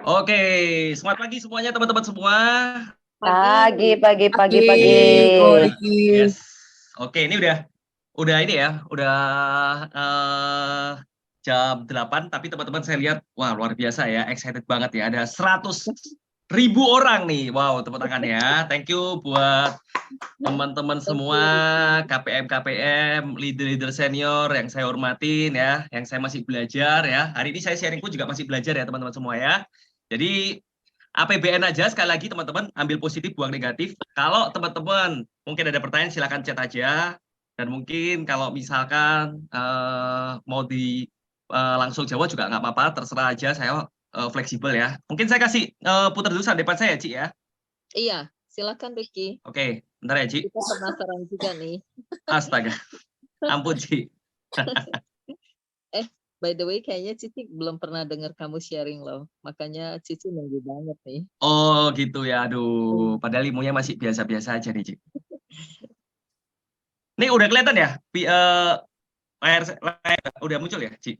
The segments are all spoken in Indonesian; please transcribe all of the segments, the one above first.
Oke, semangat pagi semuanya teman-teman semua. Pagi. Pagi, Ko Riki. Yes. Oke, ini udah ini ya, udah jam 8, tapi teman-teman saya lihat, wah luar biasa ya, excited banget ya. Ada 100.000 orang nih. Wow, tepuk tangan ya. Thank you buat teman-teman semua, KPM, leader-leader senior yang saya hormatin ya, yang saya masih belajar ya. Hari ini saya sharing pun juga masih belajar ya teman-teman semua ya. Jadi APBN aja sekali lagi teman-teman, ambil positif buang negatif. Kalau teman-teman mungkin ada pertanyaan silakan chat aja, dan mungkin kalau misalkan mau langsung jawab juga nggak apa-apa, terserah aja, saya fleksibel ya. Mungkin saya kasih putar dulu depan saya Ci ya. Iya, silakan Riki. Oke, bentar ya Ci. Kita penasaran juga nih. Astaga, ampun Ci. By the way, kayaknya Cici belum pernah dengar kamu sharing loh. Makanya Cici nunggu banget nih. Oh gitu ya, aduh. Padahal ilmunya masih biasa-biasa aja nih Ci. Ini udah kelihatan ya? Layar udah muncul ya Ci?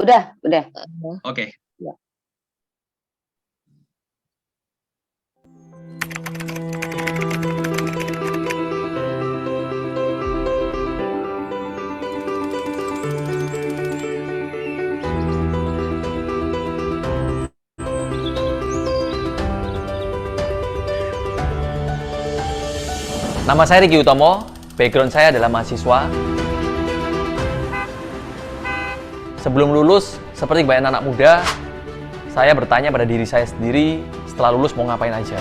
Udah. Oke. Ya. Nama saya Riki Utomo, background saya adalah mahasiswa. Sebelum lulus, seperti banyak anak muda, saya bertanya pada diri saya sendiri, setelah lulus mau ngapain aja.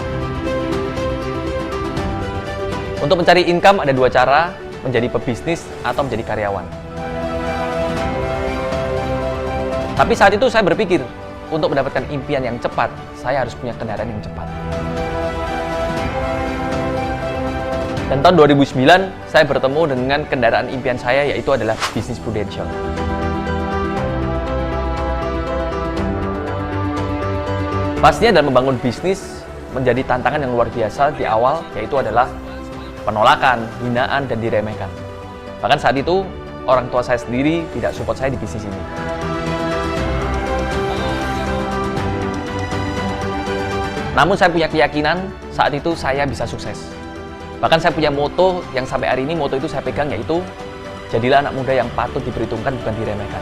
Untuk mencari income ada dua cara, menjadi pebisnis atau menjadi karyawan. Tapi saat itu saya berpikir, untuk mendapatkan impian yang cepat, saya harus punya kendaraan yang cepat. Dan tahun 2009, saya bertemu dengan kendaraan impian saya, yaitu adalah bisnis Prudential. Pastinya dalam membangun bisnis, menjadi tantangan yang luar biasa di awal, yaitu adalah penolakan, hinaan, dan diremehkan. Bahkan saat itu, orang tua saya sendiri tidak support saya di bisnis ini. Namun saya punya keyakinan, saat itu saya bisa sukses. Bahkan saya punya moto yang sampai hari ini moto itu saya pegang, yaitu jadilah anak muda yang patut diperhitungkan, bukan diremehkan.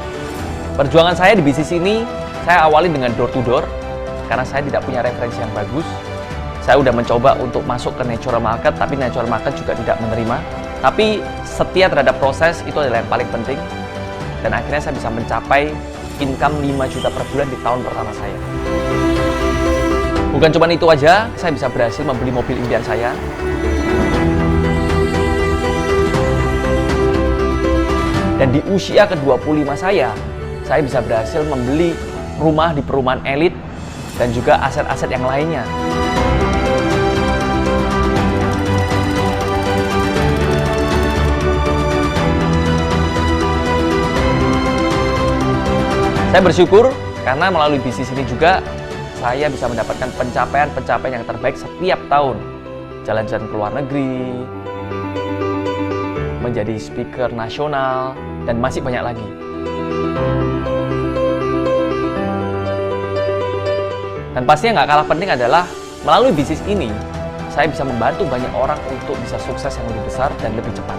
Perjuangan saya di bisnis ini saya awali dengan door to door karena saya tidak punya referensi yang bagus. Saya udah mencoba untuk masuk ke natural market, tapi natural market juga tidak menerima. Tapi setia terhadap proses itu adalah yang paling penting, dan akhirnya saya bisa mencapai income 5 juta per bulan di tahun pertama saya. Bukan cuma itu aja, saya bisa berhasil membeli mobil impian saya. Dan di usia ke-25 saya bisa berhasil membeli rumah di perumahan elit dan juga aset-aset yang lainnya. Saya bersyukur karena melalui bisnis ini juga saya bisa mendapatkan pencapaian-pencapaian yang terbaik setiap tahun. Jalan-jalan ke luar negeri, menjadi speaker nasional, dan masih banyak lagi. Dan pastinya nggak kalah penting adalah melalui bisnis ini, saya bisa membantu banyak orang untuk bisa sukses yang lebih besar dan lebih cepat.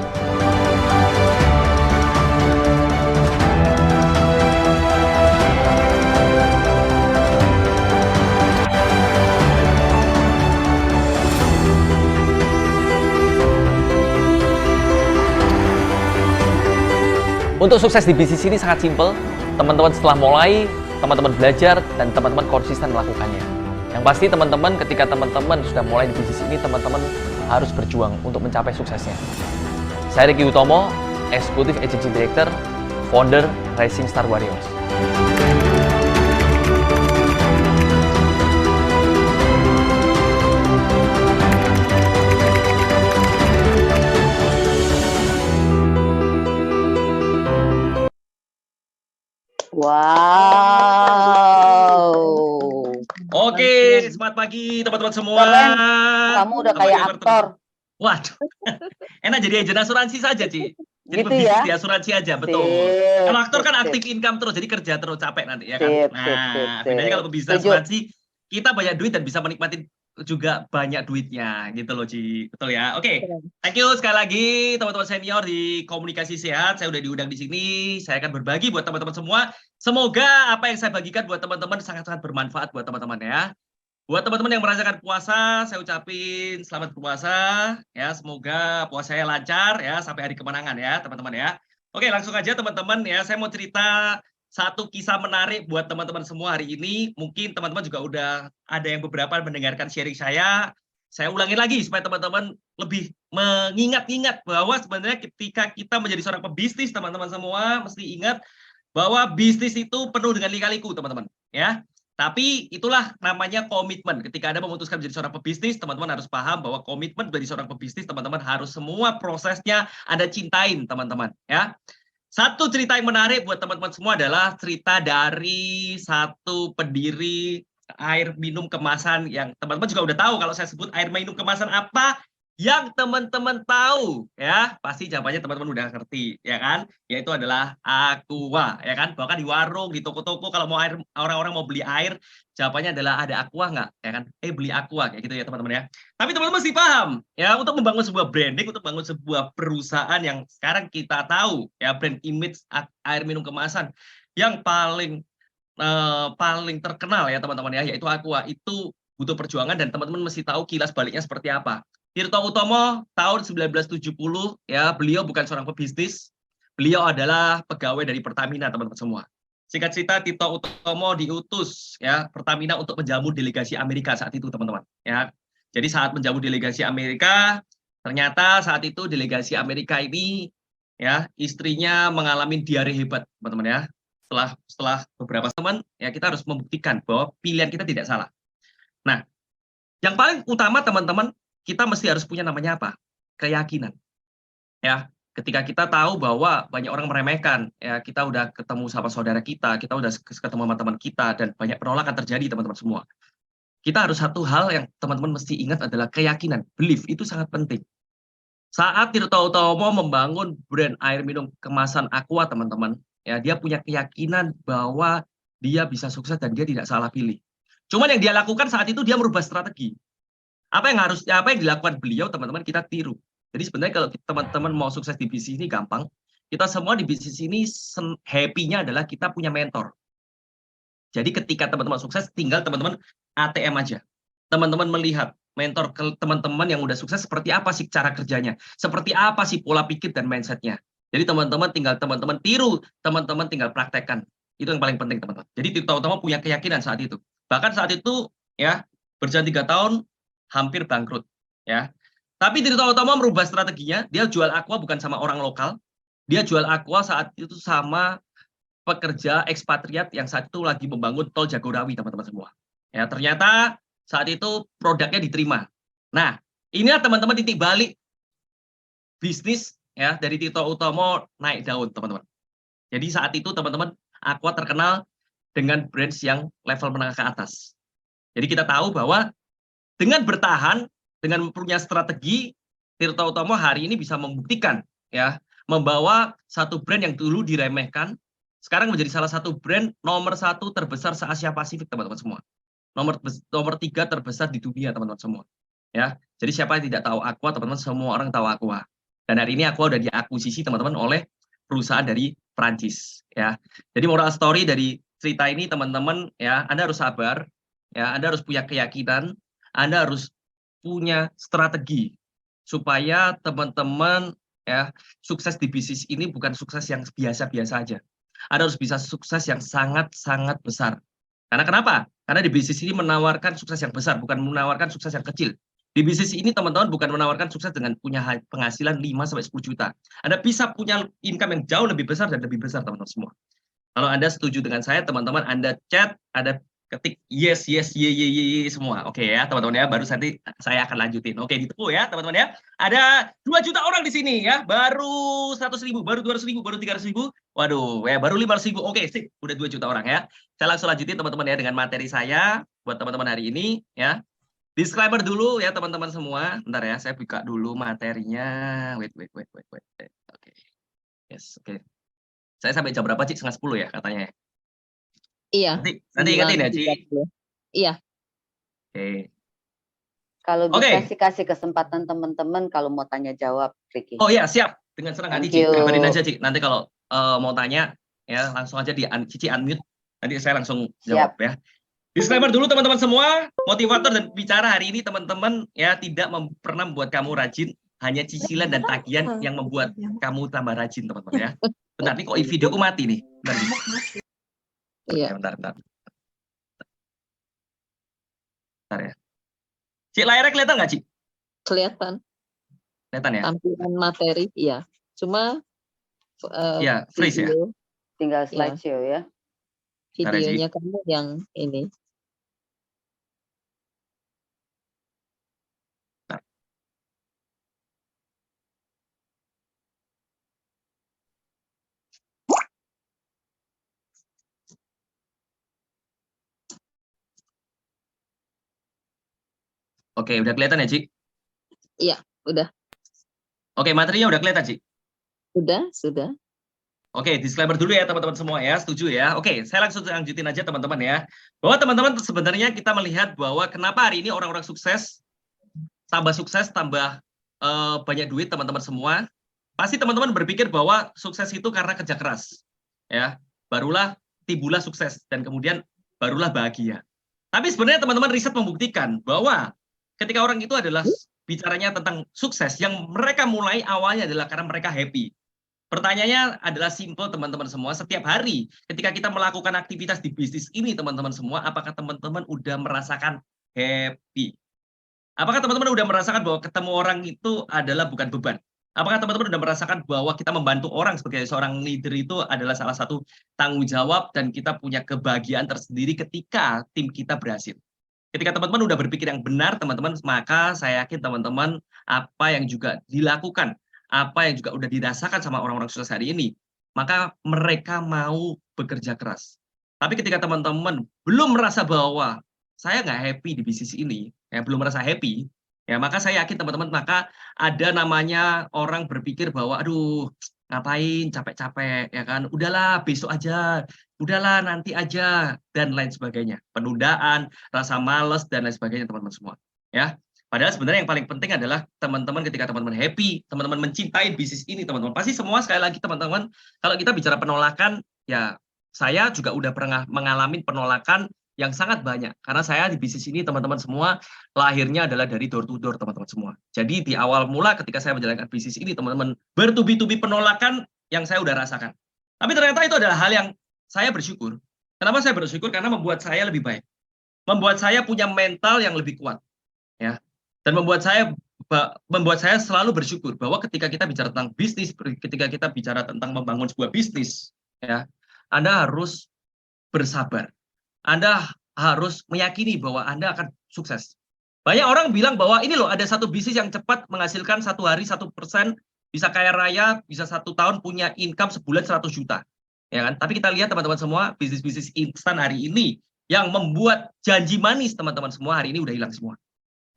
Untuk sukses di bisnis ini sangat simpel. Teman-teman setelah mulai, teman-teman belajar, dan teman-teman konsisten melakukannya. Yang pasti teman-teman, ketika teman-teman sudah mulai di bisnis ini, teman-teman harus berjuang untuk mencapai suksesnya. Saya Riki Utomo, Executive Agency Director, Founder Rising Star Warriors. Wow. Oke, selamat pagi teman-teman semua. Keren. Kamu udah kayak aktor. Waduh, enak jadi agen asuransi saja, Ci. Jadi Gitu pebisnis ya? di asuransi aja, betul. Sip, Kalau aktor kan sip, aktif income terus, jadi kerja terus, capek nanti ya kan. Sip. Nah, bedanya kalau pebisnis Setuju. asuransi, kita banyak duit dan bisa menikmati juga banyak duitnya gitu loh Ci. Betul ya? Oke. Keren. Thank you sekali lagi teman-teman senior di Komunikasi Sehat. Saya udah diundang di sini. Saya akan berbagi buat teman-teman semua. Semoga apa yang saya bagikan buat teman-teman sangat-sangat bermanfaat buat teman-teman ya. Buat teman-teman yang merasakan puasa, saya ucapin selamat puasa ya. Semoga puasanya lancar ya sampai hari kemenangan ya, teman-teman ya. Oke, langsung aja teman-teman ya. Saya mau cerita satu kisah menarik buat teman-teman semua hari ini. Mungkin teman-teman juga udah ada yang beberapa mendengarkan sharing saya. Saya ulangin lagi supaya teman-teman lebih mengingat-ingat bahwa sebenarnya ketika kita menjadi seorang pebisnis, teman-teman semua mesti ingat bahwa bisnis itu penuh dengan lika-liku, teman-teman ya. Tapi itulah namanya komitmen. Ketika Anda memutuskan menjadi seorang pebisnis, teman-teman harus paham bahwa komitmen menjadi seorang pebisnis, teman-teman harus semua prosesnya Anda cintain, teman-teman ya. Satu cerita yang menarik buat teman-teman semua adalah cerita dari satu pendiri air minum kemasan yang teman-teman juga udah tahu kalau saya sebut air minum kemasan apa yang teman-teman tahu ya, pasti jawabannya teman-teman udah ngerti ya kan, yaitu adalah Aqua ya kan. Bahkan di warung, di toko-toko kalau mau air, orang-orang mau beli air, jawabannya adalah ada Aqua nggak ya kan, beli Aqua kayak gitu ya teman-teman ya. Tapi teman-teman mesti paham ya, untuk membangun sebuah branding, untuk membangun sebuah perusahaan yang sekarang kita tahu ya, brand image air minum kemasan yang paling terkenal ya teman-teman ya, yaitu Aqua, itu butuh perjuangan dan teman-teman mesti tahu kilas baliknya seperti apa. Tirto Utomo tahun 1970 ya, beliau bukan seorang pebisnis, beliau adalah pegawai dari Pertamina teman-teman semua. Singkat cerita, Tirto Utomo diutus ya Pertamina untuk menjamu delegasi Amerika saat itu teman-teman ya. Jadi saat menjamu delegasi Amerika, ternyata saat itu delegasi Amerika ini ya istrinya mengalami diare hebat teman-teman ya. Setelah beberapa teman ya, kita harus membuktikan bahwa pilihan kita tidak salah. Nah, yang paling utama teman-teman, kita mesti harus punya namanya apa? Keyakinan. Ya, ketika kita tahu bahwa banyak orang meremehkan, ya kita udah ketemu sama saudara kita udah ketemu sama teman kita dan banyak penolakan terjadi teman-teman semua. Kita harus satu hal yang teman-teman mesti ingat adalah keyakinan, belief itu sangat penting. Saat Tirto Utomo membangun brand air minum kemasan Aqua teman-teman, ya dia punya keyakinan bahwa dia bisa sukses dan dia tidak salah pilih. Cuman yang dia lakukan saat itu dia merubah strategi. Apa yang dilakukan beliau teman-teman kita tiru. Jadi sebenarnya kalau teman-teman mau sukses di bisnis ini gampang. Kita semua di bisnis ini happy-nya adalah kita punya mentor. Jadi ketika teman-teman sukses, tinggal teman-teman ATM aja. Teman-teman melihat mentor ke teman-teman yang udah sukses seperti apa sih cara kerjanya, seperti apa sih pola pikir dan mindsetnya. Jadi teman-teman tinggal teman-teman tiru, teman-teman tinggal praktekkan. Itu yang paling penting teman-teman. Jadi Tirto Utomo punya keyakinan saat itu. Bahkan saat itu ya berjalan 3 tahun hampir bangkrut ya. Tapi Tirto Utomo merubah strateginya, dia jual Aqua bukan sama orang lokal. Dia jual Aqua saat itu sama pekerja ekspatriat yang saat itu lagi membangun tol Jagorawi teman-teman semua. Ya, ternyata saat itu produknya diterima. Nah, inilah teman-teman titik balik bisnis ya dari Tirto Utomo naik daun teman-teman. Jadi saat itu teman-teman Aqua terkenal dengan brands yang level menengah ke atas. Jadi kita tahu bahwa dengan bertahan, dengan punya strategi, Tirto Utomo hari ini bisa membuktikan ya, membawa satu brand yang dulu diremehkan sekarang menjadi salah satu brand nomor 1 terbesar se-Asia Pasifik teman-teman semua. Nomor 3 terbesar di dunia teman-teman semua. Ya. Jadi siapa yang tidak tahu Aqua, teman-teman semua orang tahu Aqua. Dan hari ini Aqua udah diakuisisi teman-teman oleh perusahaan dari Prancis ya. Jadi moral story dari cerita ini teman-teman ya, Anda harus sabar ya, Anda harus punya keyakinan, Anda harus punya strategi supaya teman-teman ya sukses di bisnis ini bukan sukses yang biasa-biasa aja. Anda harus bisa sukses yang sangat-sangat besar. Karena kenapa? Karena di bisnis ini menawarkan sukses yang besar, bukan menawarkan sukses yang kecil. Di bisnis ini teman-teman bukan menawarkan sukses dengan punya penghasilan 5-10 juta. Anda bisa punya income yang jauh lebih besar dan lebih besar teman-teman semua. Kalau Anda setuju dengan saya, teman-teman Anda chat, Anda ketik yes, yes, ye semua. Oke ya teman-teman ya, baru nanti saya akan lanjutin. Oke, ditepuk ya teman-teman ya. Ada 2 juta orang di sini ya, baru 100.000, baru 200.000, baru 300.000. Waduh, ya baru 500.000. Oke, sip, udah 2 juta orang ya. Saya langsung lanjutin teman-teman ya dengan materi saya buat teman-teman hari ini ya. Disclaimer dulu ya teman-teman semua. Bentar ya, saya buka dulu materinya. Wait. Oke. Yes, oke. Saya sampai jam berapa, Cik? 9:30 ya katanya ya? Iya. Nanti ingetin ya, Ci. 9.30. Iya. Oke. Kalau bisa Oke. sih kasih kesempatan teman-teman kalau mau tanya jawab, Ricky. Oh iya, siap. Dengan senang hati, Thank Ci. Kabarin you. aja, Ci. Nanti kalau mau tanya, ya langsung aja Cici unmute. Nanti saya langsung jawab ya. Disclaimer dulu teman-teman semua, motivator dan bicara hari ini teman-teman ya tidak pernah membuat kamu rajin, hanya cicilan dan tagihan yang membuat kamu tambah rajin teman-teman ya. Bentar nih kok videoku mati nih. Bentar, Ci. Iya, Ya, bentar. Bentar ya. Ci, layarnya kelihatan nggak, Ci? kelihatan Kelihatan ya? tampilan materi, iya. Cuma Iya, freeze ya. video, Tinggal Ya. slideshow ya. Bentar ya, Ci. videonya kamu yang ini. Oke, udah kelihatan ya, Ci? Iya, udah. Oke, materinya udah kelihatan, Ci? Sudah. Oke, disclaimer dulu ya teman-teman semua ya, setuju ya. Oke, saya langsung lanjutin aja teman-teman ya. Bahwa teman-teman sebenarnya kita melihat bahwa kenapa hari ini orang-orang sukses, tambah banyak duit teman-teman semua. Pasti teman-teman berpikir bahwa sukses itu karena kerja keras. Ya, barulah timbullah sukses dan kemudian barulah bahagia. Tapi sebenarnya teman-teman riset membuktikan bahwa ketika orang itu adalah bicaranya tentang sukses, yang mereka mulai awalnya adalah karena mereka happy. Pertanyaannya adalah simple teman-teman semua, setiap hari ketika kita melakukan aktivitas di bisnis ini teman-teman semua, apakah teman-teman udah merasakan happy? Apakah teman-teman udah merasakan bahwa ketemu orang itu adalah bukan beban? Apakah teman-teman udah merasakan bahwa kita membantu orang sebagai seorang leader itu adalah salah satu tanggung jawab dan kita punya kebahagiaan tersendiri ketika tim kita berhasil? Ketika teman-teman udah berpikir yang benar, teman-teman, maka saya yakin teman-teman apa yang juga dilakukan, apa yang juga udah dirasakan sama orang-orang sukses hari ini, maka mereka mau bekerja keras. Tapi ketika teman-teman belum merasa bahwa saya nggak happy di bisnis ini, ya belum merasa happy, ya maka saya yakin teman-teman, maka ada namanya orang berpikir bahwa, aduh, ngapain capek-capek, ya kan? Udahlah, besok aja, udahlah, nanti aja, dan lain sebagainya. Penundaan, rasa males, dan lain sebagainya, teman-teman semua. Ya, padahal sebenarnya yang paling penting adalah teman-teman ketika teman-teman happy, teman-teman mencintai bisnis ini, teman-teman. Pasti semua sekali lagi teman-teman, kalau kita bicara penolakan, ya saya juga udah pernah mengalami penolakan yang sangat banyak. Karena saya di bisnis ini teman-teman semua lahirnya adalah dari door to door teman-teman semua. Jadi di awal mula ketika saya menjalankan bisnis ini teman-teman bertubi-tubi penolakan yang saya udah rasakan. Tapi ternyata itu adalah hal yang saya bersyukur. Kenapa saya bersyukur? Karena membuat saya lebih baik. Membuat saya punya mental yang lebih kuat. Ya. Dan membuat saya selalu bersyukur bahwa ketika kita bicara tentang bisnis, ketika kita bicara tentang membangun sebuah bisnis, ya, Anda harus bersabar. Anda harus meyakini bahwa Anda akan sukses. Banyak orang bilang bahwa ini loh ada satu bisnis yang cepat menghasilkan satu hari 1%, bisa kaya raya, bisa 1 tahun punya income sebulan 100 juta. Ya kan? Tapi kita lihat teman-teman semua, bisnis-bisnis instan hari ini yang membuat janji manis teman-teman semua hari ini udah hilang semua.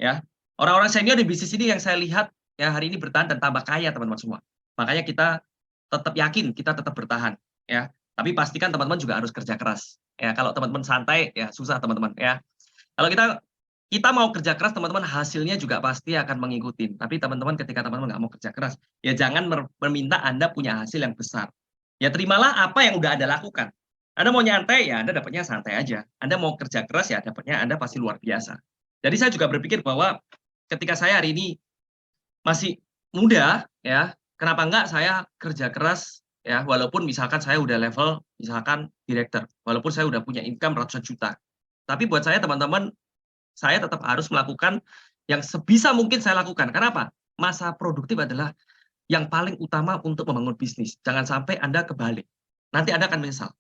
Ya. Orang-orang senior di bisnis ini yang saya lihat ya hari ini bertahan dan tambah kaya teman-teman semua. Makanya kita tetap yakin, kita tetap bertahan ya. Tapi pastikan teman-teman juga harus kerja keras. Ya, kalau teman-teman santai ya susah teman-teman ya. Kalau kita mau kerja keras teman-teman, hasilnya juga pasti akan mengikuti. Tapi teman-teman ketika teman-teman nggak mau kerja keras, ya jangan meminta Anda punya hasil yang besar. Ya terimalah apa yang udah Anda lakukan. Anda mau nyantai ya Anda dapatnya santai aja. Anda mau kerja keras ya dapatnya Anda pasti luar biasa. Jadi saya juga berpikir bahwa ketika saya hari ini masih muda ya, kenapa enggak saya kerja keras ya, walaupun misalkan saya udah level misalkan direktur, walaupun saya udah punya income ratusan juta. Tapi buat saya teman-teman, saya tetap harus melakukan yang sebisa mungkin saya lakukan. Kenapa? Masa produktif adalah yang paling utama untuk membangun bisnis. Jangan sampai Anda kebalik. Nanti Anda akan menyesal.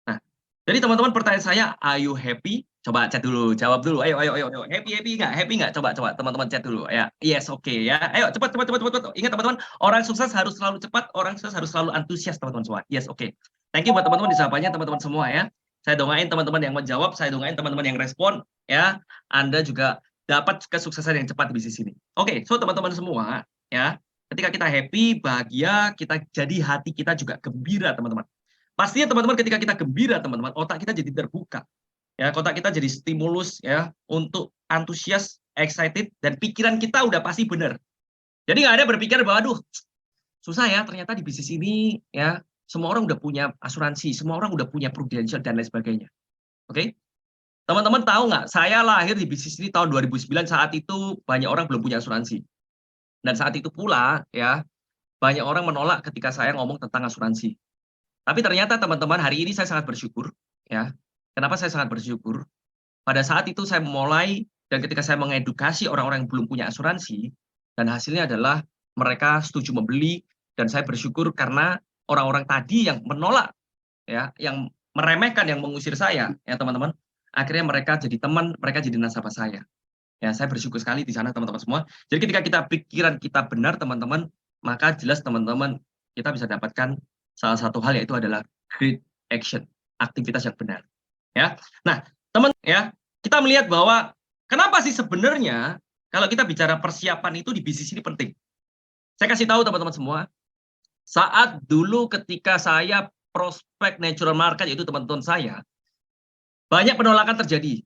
Nah, jadi teman-teman pertanyaan saya, are you happy? Coba chat dulu, jawab dulu. Ayo. Happy nggak? Coba teman-teman chat dulu. Ya, yes, oke ya. Ayo cepat. Ingat teman-teman, orang sukses harus selalu cepat, orang sukses harus selalu antusias teman-teman semua. Yes, oke. Thank you buat teman-teman disapanya teman-teman semua ya. Saya doain teman-teman yang menjawab, saya doain teman-teman yang respon ya. Anda juga dapat kesuksesan yang cepat di bisnis ini. Oke, so teman-teman semua ya. Ketika kita happy, bahagia, jadi hati kita juga gembira teman-teman. Pastinya teman-teman ketika kita gembira teman-teman, otak kita jadi terbuka. Ya, kotak kita jadi stimulus ya untuk antusias, excited, dan pikiran kita udah pasti benar. Jadi nggak ada berpikir bahwa aduh susah ya ternyata di bisnis ini ya semua orang udah punya asuransi, semua orang udah punya prudential dan lain sebagainya. Oke? Teman-teman tahu nggak? Saya lahir di bisnis ini tahun 2009, saat itu banyak orang belum punya asuransi. Dan saat itu pula ya banyak orang menolak ketika saya ngomong tentang asuransi. Tapi ternyata teman-teman hari ini saya sangat bersyukur ya. Kenapa saya sangat bersyukur? Pada saat itu saya mulai dan ketika saya mengedukasi orang-orang yang belum punya asuransi dan hasilnya adalah mereka setuju membeli dan saya bersyukur karena orang-orang tadi yang menolak ya, yang meremehkan, yang mengusir saya ya teman-teman, akhirnya mereka jadi teman, mereka jadi nasabah saya. Ya, saya bersyukur sekali di sana teman-teman semua. Jadi ketika pikiran kita benar teman-teman, maka jelas teman-teman kita bisa dapatkan salah satu hal yaitu adalah great action, aktivitas yang benar. Ya. Nah, teman ya, kita melihat bahwa kenapa sih sebenarnya kalau kita bicara persiapan itu di bisnis ini penting. Saya kasih tahu teman-teman semua, saat dulu ketika saya prospek natural market yaitu teman-teman saya, banyak penolakan terjadi.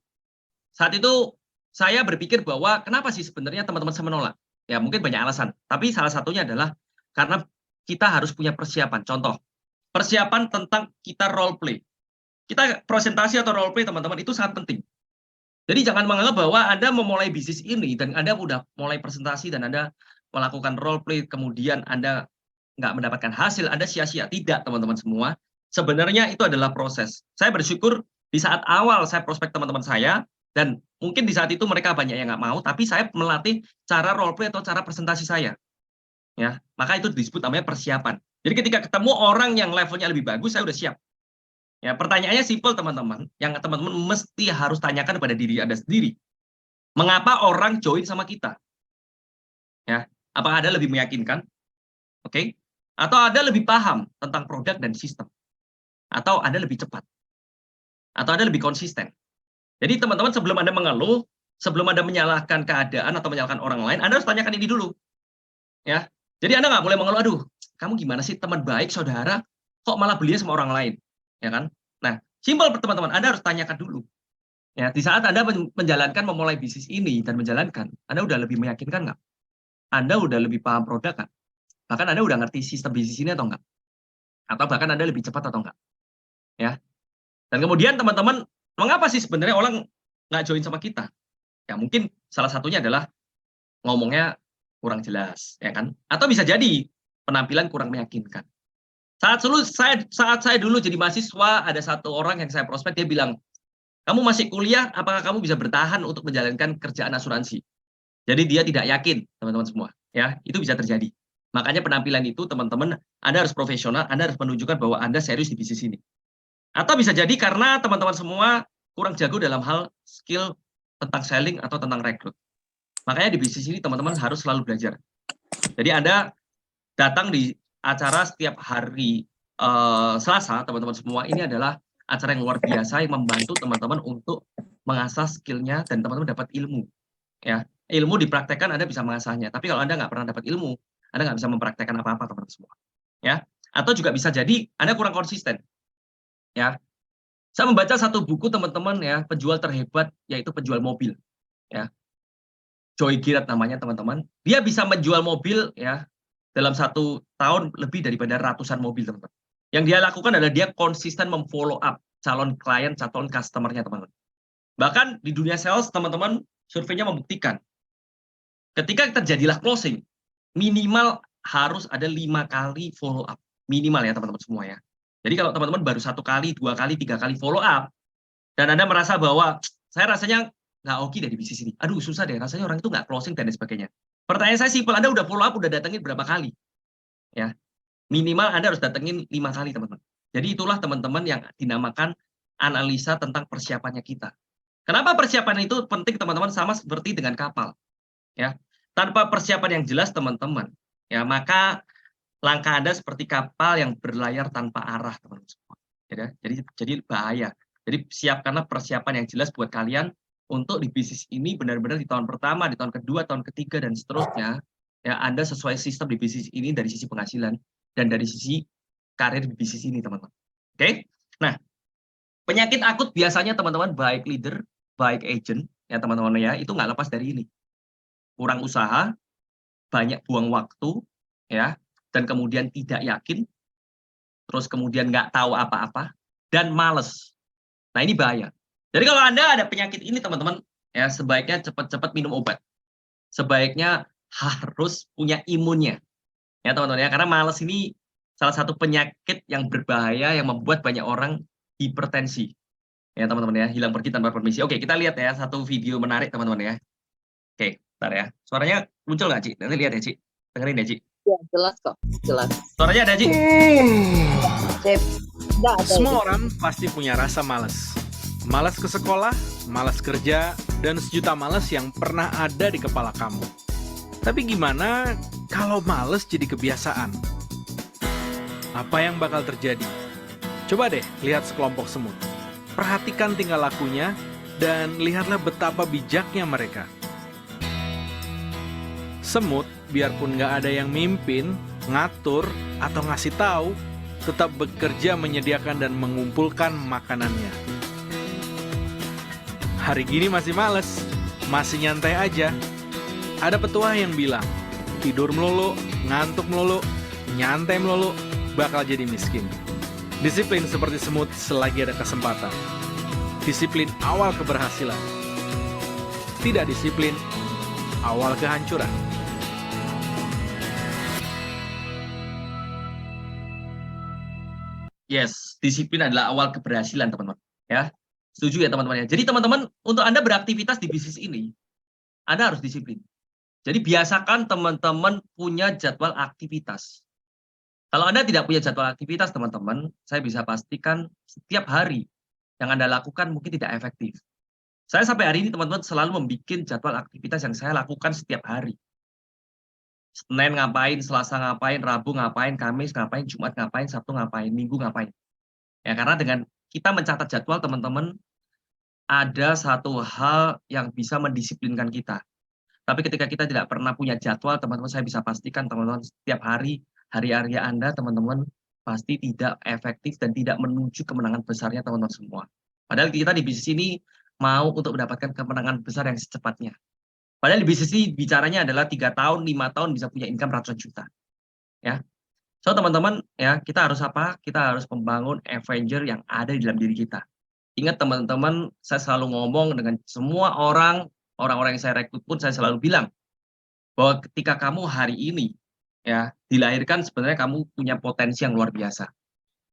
Saat itu saya berpikir bahwa kenapa sih sebenarnya teman-teman saya menolak? Ya mungkin banyak alasan, tapi salah satunya adalah karena kita harus punya persiapan. Contoh, persiapan tentang kita role play. Kita presentasi atau role play teman-teman itu sangat penting. Jadi jangan menganggap bahwa Anda memulai bisnis ini dan Anda udah mulai presentasi dan Anda melakukan role play kemudian Anda nggak mendapatkan hasil, Anda sia-sia. Tidak teman-teman semua. Sebenarnya itu adalah proses. Saya bersyukur di saat awal saya prospek teman-teman saya, dan mungkin di saat itu mereka banyak yang nggak mau, tapi saya melatih cara role play atau cara presentasi saya. Ya, maka itu disebut namanya persiapan. Jadi ketika ketemu orang yang levelnya lebih bagus, saya udah siap. Ya, pertanyaannya simpel teman-teman, yang teman-teman mesti harus tanyakan kepada diri Anda sendiri. Mengapa orang join sama kita? Ya, apakah Anda lebih meyakinkan? Oke? Atau Anda lebih paham tentang produk dan sistem? Atau Anda lebih cepat? Atau Anda lebih konsisten? Jadi teman-teman sebelum Anda mengeluh, sebelum Anda menyalahkan keadaan atau menyalahkan orang lain, Anda harus tanyakan ini dulu. Ya. Jadi Anda nggak boleh mengeluh, aduh, kamu gimana sih teman baik, saudara, kok malah beli sama orang lain? Ya kan? Nah, simpel teman-teman, Anda harus tanyakan dulu. Ya, di saat Anda memulai bisnis ini dan menjalankan, Anda udah lebih meyakinkan nggak? Anda udah lebih paham produk kan? Bahkan Anda udah ngerti sistem bisnis ini atau enggak? Atau bahkan Anda lebih cepat atau enggak? Ya. Dan kemudian teman-teman, mengapa sih sebenarnya orang nggak join sama kita? Ya mungkin salah satunya adalah ngomongnya kurang jelas, ya kan? Atau bisa jadi penampilan kurang meyakinkan. Saat saya dulu jadi mahasiswa, ada satu orang yang saya prospek, dia bilang, kamu masih kuliah, apakah kamu bisa bertahan untuk menjalankan kerjaan asuransi? Jadi dia tidak yakin, teman-teman semua. Ya, itu bisa terjadi. Makanya penampilan itu, teman-teman, Anda harus profesional, Anda harus menunjukkan bahwa Anda serius di bisnis ini. Atau bisa jadi karena teman-teman semua kurang jago dalam hal skill tentang selling atau tentang rekrut. Makanya di bisnis ini teman-teman harus selalu belajar. Jadi Anda datang di acara setiap hari Selasa, teman-teman semua, ini adalah acara yang luar biasa yang membantu teman-teman untuk mengasah skillnya dan teman-teman dapat ilmu. Ya, ilmu dipraktekkan Anda bisa mengasahnya. Tapi kalau Anda nggak pernah dapat ilmu, Anda nggak bisa mempraktekkan apa-apa teman-teman semua. Ya, atau juga bisa jadi Anda kurang konsisten. Ya, saya membaca satu buku teman-teman ya, penjual terhebat yaitu penjual mobil. Ya, Joy Girard namanya teman-teman. Dia bisa menjual mobil ya dalam 1 tahun lebih daripada ratusan mobil teman-teman. Yang dia lakukan adalah dia konsisten memfollow up calon klien, calon customer-nya teman-teman. Bahkan di dunia sales teman-teman, surveinya membuktikan ketika terjadilah closing, minimal harus ada 5 kali follow up. Minimal ya teman-teman semua ya. Jadi kalau teman-teman baru 1 kali, 2 kali, 3 kali follow up, dan Anda merasa bahwa saya rasanya nggak oke dari bisnis ini. Aduh susah deh, rasanya orang itu nggak closing dan sebagainya. Pertanyaan saya simpel, Anda udah follow up, udah datengin berapa kali? Ya, minimal Anda harus datengin 5 kali teman-teman. Jadi itulah teman-teman yang dinamakan analisa tentang persiapannya kita. Kenapa persiapan itu penting teman-teman? Sama seperti dengan kapal. Ya, tanpa persiapan yang jelas teman-teman, ya maka langkah Anda seperti kapal yang berlayar tanpa arah teman-teman semua. Ya, jadi bahaya. Jadi siapkanlah persiapan yang jelas buat kalian untuk di bisnis ini benar-benar di tahun pertama, di tahun kedua, tahun ketiga dan seterusnya. Ya, Anda sesuai sistem di bisnis ini dari sisi penghasilan dan dari sisi karir di bisnis ini, teman-teman. Oke? Nah, Penyakit akut biasanya teman-teman, baik leader, baik agent, ya teman-teman ya, itu nggak lepas dari ini. Kurang usaha, banyak buang waktu, ya, dan kemudian tidak yakin, terus kemudian nggak tahu apa-apa, dan males. Nah ini bahaya. Jadi kalau Anda ada penyakit ini teman-teman, ya sebaiknya cepat-cepat minum obat. Sebaiknya harus punya imunnya. Ya teman-teman ya, karena males ini salah satu penyakit yang berbahaya yang membuat banyak orang hipertensi. Ya teman-teman ya, hilang pergi tanpa permisi. Oke, kita lihat ya satu video menarik teman-teman ya. Oke, bentar ya. Suaranya muncul nggak, Ci? Nanti lihat ya, Ci. Dengerin ya, Ci. Ya, jelas kok, jelas. Suaranya ada, Ci? Sip. Nggak ada Semua ini. orang pasti punya rasa malas. Malas ke sekolah, malas kerja, dan sejuta malas yang pernah ada di kepala kamu. Tapi gimana kalau malas jadi kebiasaan? Apa yang bakal terjadi? Coba deh lihat sekelompok semut. Perhatikan tingkah lakunya dan lihatlah betapa bijaknya mereka. Semut, biarpun nggak ada yang mimpin, ngatur, atau ngasih tahu, tetap bekerja menyediakan dan mengumpulkan makanannya. Hari gini masih males, masih nyantai aja. Ada petuah yang bilang, tidur melulu, ngantuk melulu, nyantai melulu, bakal jadi miskin. Disiplin seperti semut selagi ada kesempatan. Disiplin awal keberhasilan. Tidak disiplin, awal kehancuran. Yes, disiplin adalah awal keberhasilan, teman-teman. Ya, setuju ya teman-teman ya. Jadi teman-teman, untuk Anda beraktivitas di bisnis ini, Anda harus disiplin. Jadi biasakan teman-teman punya jadwal aktivitas. Kalau Anda tidak punya jadwal aktivitas, teman-teman, saya bisa pastikan setiap hari yang Anda lakukan mungkin tidak efektif. Saya sampai hari ini, teman-teman, selalu membuat jadwal aktivitas yang saya lakukan setiap hari. Senin ngapain, Selasa ngapain, Rabu ngapain, Kamis ngapain, Jumat ngapain, Sabtu ngapain, Minggu ngapain. Ya, karena dengan kita mencatat jadwal, teman-teman, ada satu hal yang bisa mendisiplinkan kita. Tapi ketika kita tidak pernah punya jadwal, teman-teman, saya bisa pastikan, teman-teman, setiap hari Anda, teman-teman, pasti tidak efektif dan tidak menuju kemenangan besarnya, teman-teman semua. Padahal kita di bisnis ini mau untuk mendapatkan kemenangan besar yang secepatnya. Padahal di bisnis ini bicaranya adalah 3 tahun, 5 tahun bisa punya income ratusan juta. Ya. So teman-teman ya, kita harus apa? Kita harus membangun Avenger yang ada di dalam diri kita. Ingat teman-teman, saya selalu ngomong dengan semua orang-orang yang saya rekrut pun saya selalu bilang bahwa ketika kamu hari ini ya dilahirkan sebenarnya kamu punya potensi yang luar biasa.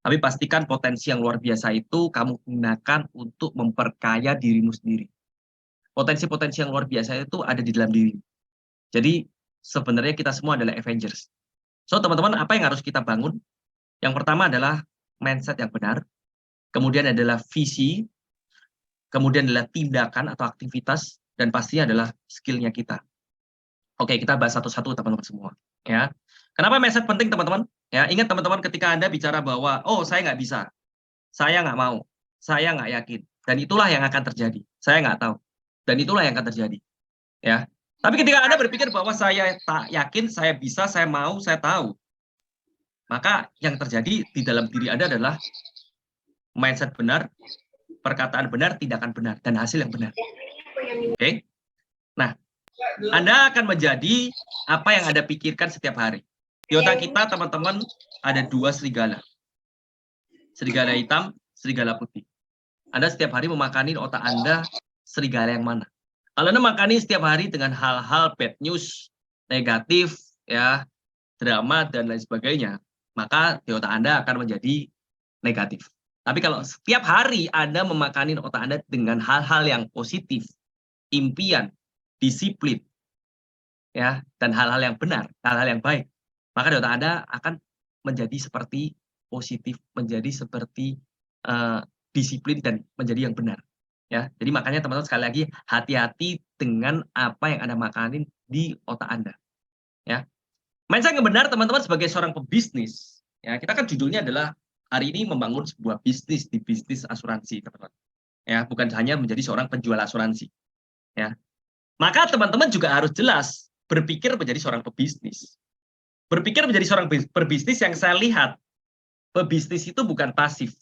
Tapi pastikan potensi yang luar biasa itu kamu gunakan untuk memperkaya dirimu sendiri. Potensi-potensi yang luar biasa itu ada di dalam diri. Jadi sebenarnya kita semua adalah Avengers. So teman-teman, apa yang harus kita bangun? Yang pertama adalah mindset yang benar, kemudian adalah visi, kemudian adalah tindakan atau aktivitas, dan pastinya adalah skill-nya kita. Oke, kita bahas satu-satu teman-teman semua. Ya, kenapa mindset penting teman-teman? Ya, ingat teman-teman ketika Anda bicara bahwa, oh saya nggak bisa, saya nggak mau, saya nggak yakin, dan itulah yang akan terjadi. Saya nggak tahu. Dan itulah yang akan terjadi. Ya. Tapi ketika Anda berpikir bahwa saya tak yakin, saya bisa, saya mau, saya tahu. Maka yang terjadi di dalam diri Anda adalah mindset benar, perkataan benar, tindakan benar, dan hasil yang benar. Oke? Nah, Anda akan menjadi apa yang Anda pikirkan setiap hari. Di otak kita, teman-teman, ada 2 serigala. Serigala hitam, serigala putih. Anda setiap hari memakani otak Anda serigala yang mana? Kalau Anda makani setiap hari dengan hal-hal bad news, negatif, ya, drama, dan lain sebagainya, maka di otak Anda akan menjadi negatif. Tapi kalau setiap hari Anda memakani otak Anda dengan hal-hal yang positif, impian, disiplin, ya, dan hal-hal yang benar, hal-hal yang baik, maka di otak Anda akan menjadi seperti positif, menjadi seperti disiplin, dan menjadi yang benar. Ya, jadi makanya teman-teman sekali lagi hati-hati dengan apa yang Anda makanin di otak Anda. Ya, mindset yang benar teman-teman sebagai seorang pebisnis. Ya, kita kan judulnya adalah hari ini membangun sebuah bisnis di bisnis asuransi, teman-teman. Ya, bukan hanya menjadi seorang penjual asuransi. Ya, maka teman-teman juga harus jelas berpikir menjadi seorang pebisnis. Berpikir menjadi seorang pebisnis yang saya lihat, pebisnis itu bukan pasif.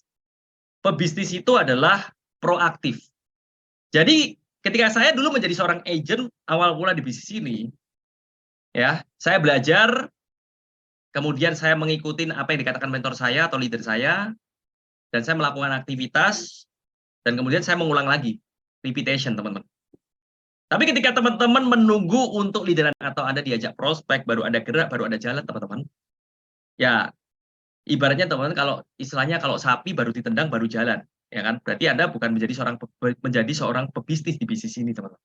pebisnis itu adalah proaktif. Jadi ketika saya dulu menjadi seorang agent awal mula di bisnis ini, ya, saya belajar, kemudian saya mengikuti apa yang dikatakan mentor saya atau leader saya, dan saya melakukan aktivitas, dan kemudian saya mengulang lagi, repetition, teman-teman. Tapi ketika teman-teman menunggu untuk leaderan atau Anda diajak prospek, baru ada gerak, baru ada jalan, teman-teman. Ya, ibaratnya teman-teman kalau istilahnya kalau sapi baru ditendang baru jalan, ya kan? Berarti Anda bukan menjadi seorang pebisnis di bisnis ini, teman-teman.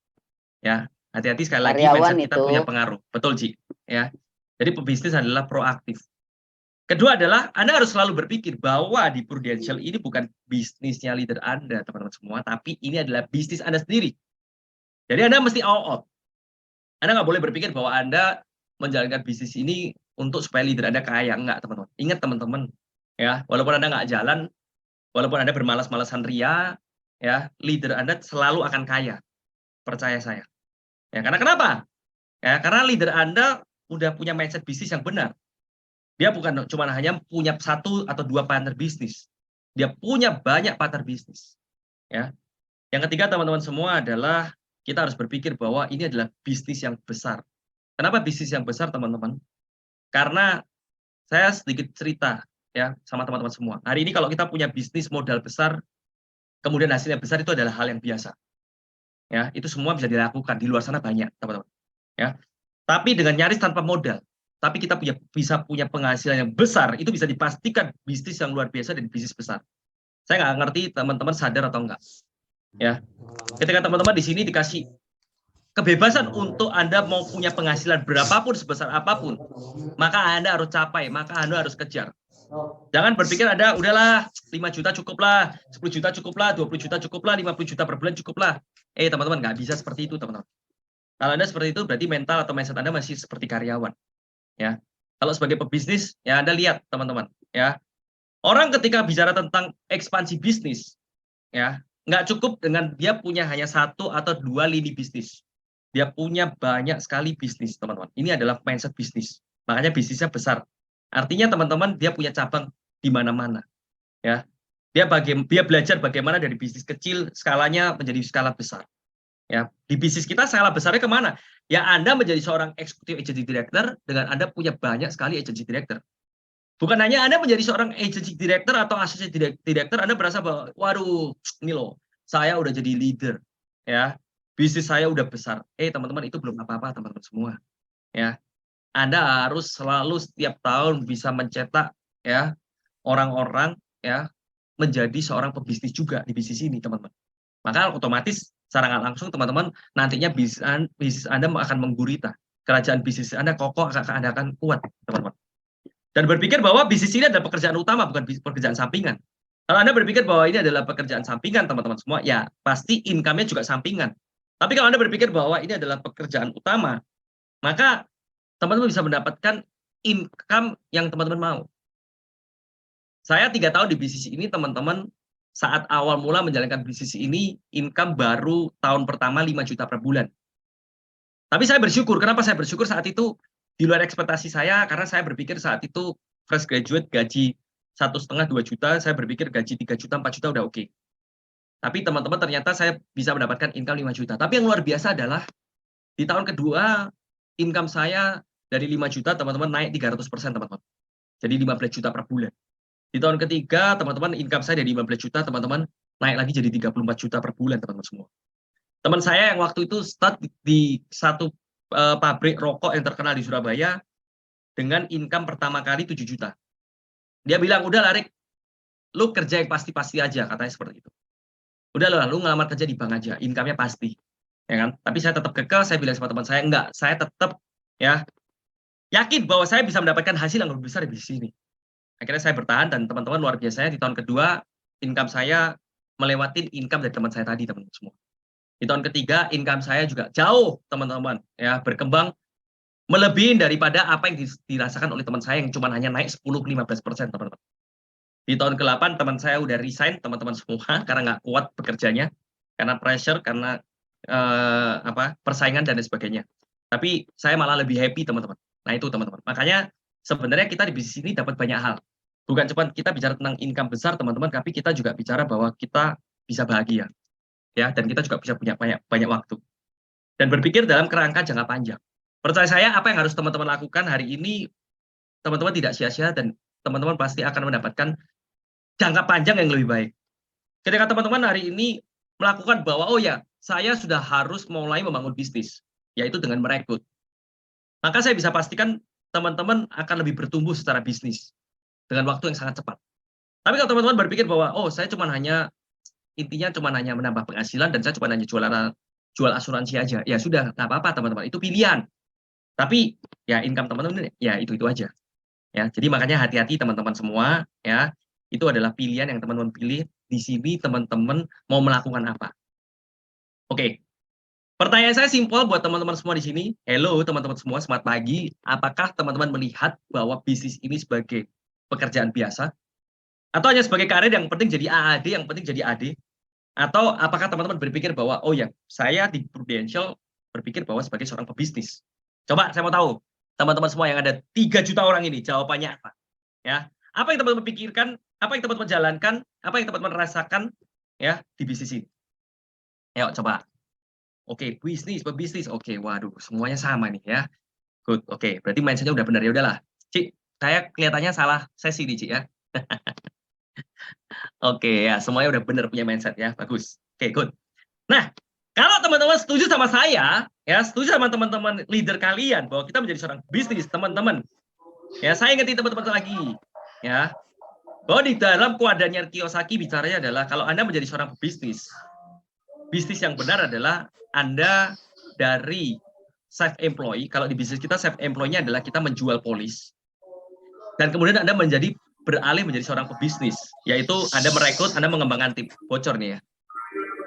Ya, hati-hati sekali lagi Karyawan mindset kita itu. punya pengaruh. Betul, Ci. Ya. Jadi pebisnis adalah proaktif. Kedua adalah Anda harus selalu berpikir bahwa di Prudential ini bukan bisnisnya leader Anda, teman-teman semua, tapi ini adalah bisnis Anda sendiri. Jadi Anda mesti all out. Anda nggak boleh berpikir bahwa Anda menjalankan bisnis ini untuk supaya leader Anda kaya. Enggak, teman-teman. Ingat, teman-teman. Ya, walaupun Anda nggak jalan, walaupun Anda bermalas-malasan ria, ya, leader Anda selalu akan kaya. Percaya saya. Ya, karena kenapa? Ya, karena leader Anda udah punya mindset bisnis yang benar. Dia bukan cuma hanya punya 1 atau 2 partner bisnis. Dia punya banyak partner bisnis. Ya. Yang ketiga, teman-teman semua, adalah kita harus berpikir bahwa ini adalah bisnis yang besar. Kenapa bisnis yang besar, teman-teman? Karena saya sedikit cerita ya sama teman-teman semua. Hari ini kalau kita punya bisnis modal besar, kemudian hasilnya besar, itu adalah hal yang biasa. Ya, itu semua bisa dilakukan di luar sana banyak, teman-teman. Ya. Tapi dengan nyaris tanpa modal, tapi kita bisa punya penghasilan yang besar, itu bisa dipastikan bisnis yang luar biasa dan bisnis besar. Saya nggak ngerti teman-teman sadar atau enggak. Ya, ketika teman-teman di sini dikasih kebebasan untuk Anda mau punya penghasilan berapapun, sebesar apapun, maka Anda harus capai, maka Anda harus kejar. Jangan berpikir Anda udahlah 5 juta cukuplah, 10 juta cukuplah, 20 juta cukuplah, 50 juta per bulan cukuplah. Teman-teman, nggak bisa seperti itu, teman-teman. Kalau Anda seperti itu, berarti mental atau mindset Anda masih seperti karyawan. Ya, kalau sebagai pebisnis, ya Anda lihat, teman-teman. Ya, orang ketika bicara tentang ekspansi bisnis, ya, nggak cukup dengan dia punya hanya 1 atau 2 lini bisnis. Dia punya banyak sekali bisnis, teman-teman. Ini adalah mindset bisnis. Makanya bisnisnya besar. Artinya, teman-teman, dia punya cabang di mana-mana. Ya, dia belajar bagaimana dari bisnis kecil skalanya menjadi skala besar. Ya, di bisnis kita skala besarnya kemana? Ya, Anda menjadi seorang eksekutif agency director dengan Anda punya banyak sekali agency director. Bukan hanya Anda menjadi seorang agency director atau associate director, Anda berasa bahwa, waduh, ini loh, saya udah jadi leader, ya, bisnis saya udah besar. Teman-teman, itu belum apa-apa, teman-teman semua. Ya, Anda harus selalu setiap tahun bisa mencetak, ya, orang-orang, ya, menjadi seorang pebisnis juga di bisnis ini, teman-teman. Maka otomatis secara nggak langsung, teman-teman, nantinya bisnis Anda akan menggurita. Kerajaan bisnis Anda kokoh, Anda akan kuat, teman-teman. Dan berpikir bahwa bisnis ini adalah pekerjaan utama, bukan pekerjaan sampingan. Kalau Anda berpikir bahwa ini adalah pekerjaan sampingan, teman-teman semua, ya pasti income-nya juga sampingan. Tapi kalau Anda berpikir bahwa ini adalah pekerjaan utama, maka teman-teman bisa mendapatkan income yang teman-teman mau. Saya 3 tahun di bisnis ini, teman-teman, saat awal mula menjalankan bisnis ini, income baru tahun pertama 5 juta per bulan. Tapi saya bersyukur. Kenapa saya bersyukur saat itu? Di luar ekspektasi saya, karena saya berpikir saat itu fresh graduate gaji 1,5-2 juta, saya berpikir gaji 3 juta, 4 juta udah oke. Tapi teman-teman, ternyata saya bisa mendapatkan income 5 juta. Tapi yang luar biasa adalah di tahun kedua, income saya dari 5 juta, teman-teman, naik 300%, teman-teman. Jadi 15 juta per bulan. Di tahun ketiga, teman-teman, income saya dari 15 juta, teman-teman, naik lagi jadi 34 juta per bulan, teman-teman semua. Teman saya yang waktu itu start di satu pabrik rokok yang terkenal di Surabaya dengan income pertama kali 7 juta. Dia bilang, udah Larik, lu kerja yang pasti-pasti aja, katanya seperti itu. Udah lah, lu ngelamar kerja di bank aja, income-nya pasti. Ya kan? Tapi saya tetap kekeh, saya bilang sama teman saya, enggak, saya tetap ya yakin bahwa saya bisa mendapatkan hasil yang lebih besar di sini. Akhirnya saya bertahan, dan teman-teman luar biasa, di tahun kedua income saya melewati income dari teman saya tadi, teman-teman semua. Di tahun ketiga, income saya juga jauh, teman-teman, ya, berkembang melebihi daripada apa yang dirasakan oleh teman saya yang cuma hanya naik 10-15%, teman-teman. Di tahun ke-8, teman saya udah resign, teman-teman semua, karena nggak kuat bekerjanya, karena pressure, karena persaingan dan sebagainya. Tapi saya malah lebih happy, teman-teman. Nah itu, teman-teman. Makanya sebenarnya kita di bisnis ini dapat banyak hal. Bukan cuma kita bicara tentang income besar, teman-teman, tapi kita juga bicara bahwa kita bisa bahagia, ya, dan kita juga bisa punya banyak waktu. Dan berpikir dalam kerangka jangka panjang. Percaya saya, apa yang harus teman-teman lakukan hari ini, teman-teman tidak sia-sia dan teman-teman pasti akan mendapatkan jangka panjang yang lebih baik. Ketika teman-teman hari ini melakukan bahwa, oh ya, saya sudah harus mulai membangun bisnis, yaitu dengan merekrut. Maka saya bisa pastikan teman-teman akan lebih bertumbuh secara bisnis dengan waktu yang sangat cepat. Tapi kalau teman-teman berpikir bahwa, oh saya intinya cuma hanya menambah penghasilan dan saya cuma hanya jual asuransi aja, ya sudah, nggak apa-apa teman-teman, itu pilihan. Tapi ya income teman-teman ya itu aja. Ya, jadi makanya hati-hati teman-teman semua, ya, itu adalah pilihan yang teman-teman pilih. Di sini teman-teman mau melakukan apa? Oke. Pertanyaan saya simpel buat teman-teman semua di sini. Hello teman-teman semua, selamat pagi. Apakah teman-teman melihat bahwa bisnis ini sebagai pekerjaan biasa? Atau hanya sebagai karir yang penting jadi AAD, yang penting jadi AD? Atau apakah teman-teman berpikir bahwa, oh ya, saya di Prudential berpikir bahwa sebagai seorang pebisnis? Coba saya mau tahu, teman-teman semua yang ada 3 juta orang ini, jawabannya apa? Ya, apa yang teman-teman pikirkan, apa yang teman-teman jalankan, apa yang teman-teman rasakan ya di bisnis ini? Ayo coba. Oke, pebisnis. Oke, waduh, semuanya sama nih ya. Good. Oke, berarti mindset-nya udah benar, ya udahlah. Cik, saya kelihatannya salah sesi nih, Cik ya. Oke, ya, semuanya udah benar punya mindset ya. Bagus. Oke, good. Nah, kalau teman-teman setuju sama saya, ya, setuju sama teman-teman leader kalian bahwa kita menjadi seorang bisnis, teman-teman. Ya, saya ingetin teman-teman lagi, ya. Bahwa di dalam kuadrannya Kiyosaki bicaranya adalah kalau Anda menjadi seorang pebisnis, bisnis yang benar adalah Anda dari self-employed. Kalau di bisnis kita self-employed-nya adalah kita menjual polis. Dan kemudian Anda beralih menjadi seorang pebisnis, yaitu Anda merekrut, Anda mengembangkan tim. Bocor nih ya,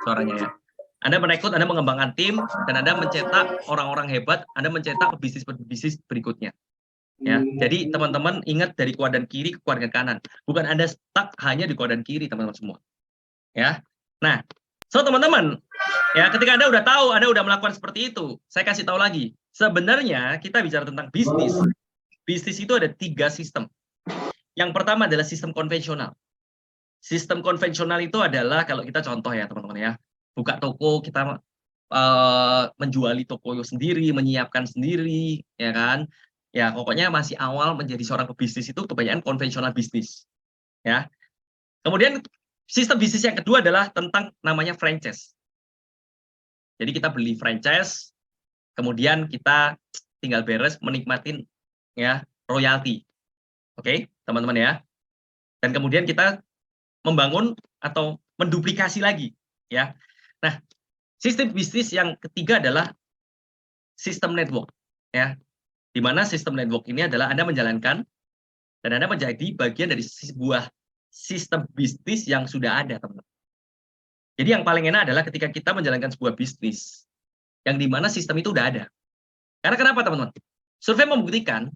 suaranya ya. Anda merekrut, Anda mengembangkan tim, dan Anda mencetak orang-orang hebat, Anda mencetak pebisnis berikutnya. Ya, jadi teman-teman ingat dari kuadran kiri ke kuadran kanan. Bukan Anda stuck hanya di kuadran kiri, teman-teman semua. Ya. Nah, so teman-teman, ya ketika Anda udah tahu, Anda udah melakukan seperti itu, saya kasih tahu lagi. Sebenarnya kita bicara tentang bisnis. Bisnis itu ada 3 sistem. Yang pertama adalah sistem konvensional. Sistem konvensional itu adalah kalau kita contoh ya teman-teman ya, buka toko, kita menjuali toko sendiri, menyiapkan sendiri, ya kan? Ya pokoknya masih awal menjadi seorang pebisnis itu kebanyakan konvensional bisnis. Ya. Kemudian sistem bisnis yang kedua adalah tentang namanya franchise. Jadi kita beli franchise, kemudian kita tinggal beres menikmatin ya royalti. Oke, teman-teman ya. Dan kemudian kita membangun atau menduplikasi lagi, ya. Nah, sistem bisnis yang ketiga adalah sistem network, ya. Di mana sistem network ini adalah Anda menjalankan dan Anda menjadi bagian dari sebuah sistem bisnis yang sudah ada, teman-teman. Jadi yang paling enak adalah ketika kita menjalankan sebuah bisnis yang di mana sistem itu udah ada. Karena kenapa, teman-teman? Survei membuktikan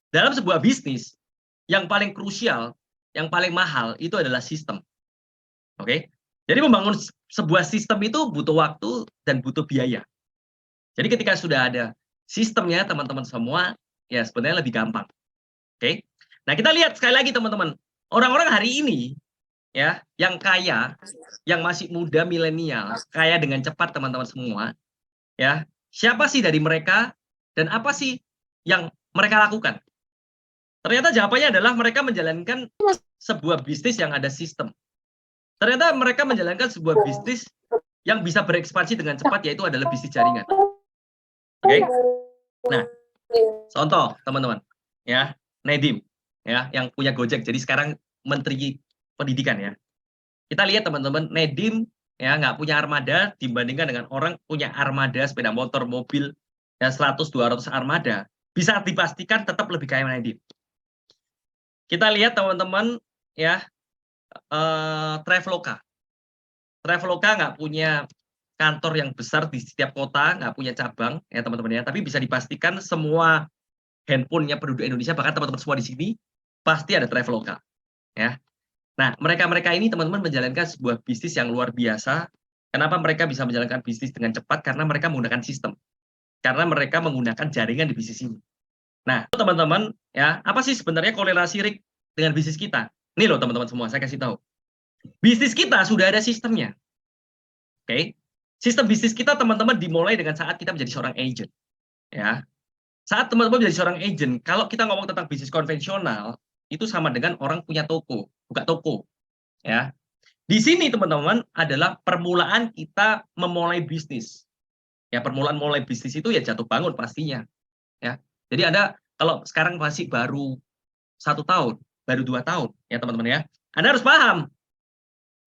dalam sebuah bisnis yang paling krusial, yang paling mahal itu adalah sistem. Oke? Jadi membangun sebuah sistem itu butuh waktu dan butuh biaya. Jadi ketika sudah ada sistemnya, teman-teman semua, ya sebenarnya lebih gampang. Oke? Nah, kita lihat sekali lagi, teman-teman. Orang-orang hari ini, ya, yang kaya, yang masih muda, milenial, kaya dengan cepat, teman-teman semua, ya, siapa sih dari mereka dan apa sih yang mereka lakukan? Ternyata jawabannya adalah mereka menjalankan sebuah bisnis yang ada sistem. Ternyata mereka menjalankan sebuah bisnis yang bisa berekspansi dengan cepat, yaitu adalah bisnis jaringan. Oke? Nah, contoh teman-teman, ya, Nadiem, ya, yang punya Gojek, jadi sekarang Menteri Pendidikan ya. Kita lihat teman-teman, Nadiem ya nggak punya armada dibandingkan dengan orang punya armada sepeda motor, mobil, ya 100-200 armada, bisa dipastikan tetap lebih kaya Nadiem. Kita lihat teman-teman ya, Traveloka. Traveloka nggak punya kantor yang besar di setiap kota, nggak punya cabang ya teman-teman ya, tapi bisa dipastikan semua handphonenya penduduk Indonesia, bahkan teman-teman semua di sini pasti ada Traveloka ya. Nah, mereka ini teman-teman menjalankan sebuah bisnis yang luar biasa. Kenapa mereka bisa menjalankan bisnis dengan cepat? Karena mereka menggunakan sistem. Karena mereka menggunakan jaringan di bisnis ini. Nah, teman-teman ya, apa sih sebenarnya korelasi, Rick, dengan bisnis kita. Ini loh teman-teman semua, saya kasih tahu. Bisnis kita sudah ada sistemnya. Oke. Sistem bisnis kita teman-teman dimulai dengan saat kita menjadi seorang agent. Ya. Saat teman-teman menjadi seorang agent, kalau kita ngomong tentang bisnis konvensional, itu sama dengan orang punya toko, buka toko. Ya. Di sini teman-teman adalah permulaan kita memulai bisnis. Ya, permulaan mulai bisnis itu ya jatuh bangun pastinya. Ya. Jadi Anda kalau sekarang masih baru 1 tahun, baru 2 tahun, ya teman-teman ya. Anda harus paham,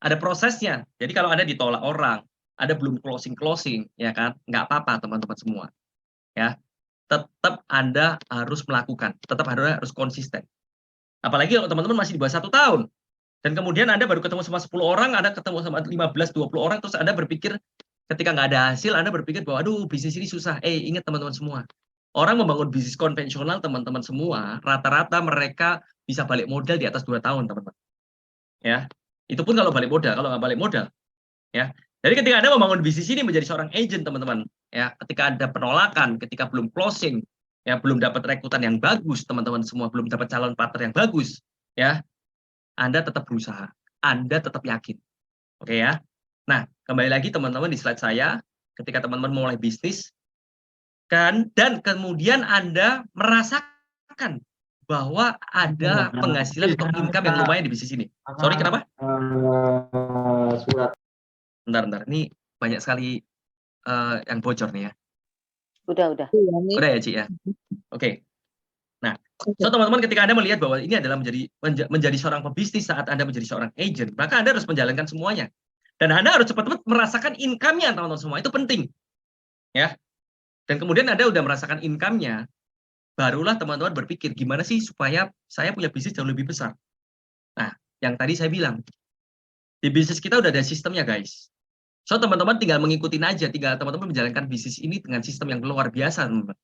ada prosesnya. Jadi kalau Anda ditolak orang, Anda belum closing, ya kan, nggak apa-apa teman-teman semua. Ya, tetap Anda harus melakukan, tetap Anda harus konsisten. Apalagi kalau teman-teman masih di bawah 1 tahun, dan kemudian Anda baru ketemu sama 10 orang, Anda ketemu sama 15-20 orang, terus Anda berpikir, ketika nggak ada hasil, Anda berpikir bahwa, aduh bisnis ini susah. Ingat teman-teman semua, orang membangun bisnis konvensional teman-teman semua, rata-rata mereka bisa balik modal di atas 2 tahun, teman-teman. Ya, itu pun kalau balik modal, kalau nggak balik modal. Ya, jadi ketika Anda membangun bisnis ini menjadi seorang agent, teman-teman, ya, ketika ada penolakan, ketika belum closing, ya, belum dapat rekrutan yang bagus, teman-teman semua, belum dapat calon partner yang bagus, ya, Anda tetap berusaha, Anda tetap yakin. Oke ya. Nah, kembali lagi teman-teman di slide saya, ketika teman-teman mulai bisnis, dan kemudian Anda merasakan bahwa ada penghasilan atau income yang lumayan di bisnis ini. Sorry, kenapa? Surat. Bentar. Ini banyak sekali yang bocor nih ya. Udah. Iya nih. Udah ya, Ci ya? Oke. Nah, so teman-teman ketika Anda melihat bahwa ini adalah menjadi seorang pebisnis saat Anda menjadi seorang agent, maka Anda harus menjalankan semuanya. Dan Anda harus cepat-cepat merasakan income-nya, teman-teman semua. Itu penting. Ya. Dan kemudian Anda udah merasakan income-nya, barulah teman-teman berpikir, gimana sih supaya saya punya bisnis jauh lebih besar. Nah, yang tadi saya bilang, di bisnis kita udah ada sistemnya, guys. So, teman-teman tinggal mengikuti aja, tinggal teman-teman menjalankan bisnis ini dengan sistem yang luar biasa, teman-teman.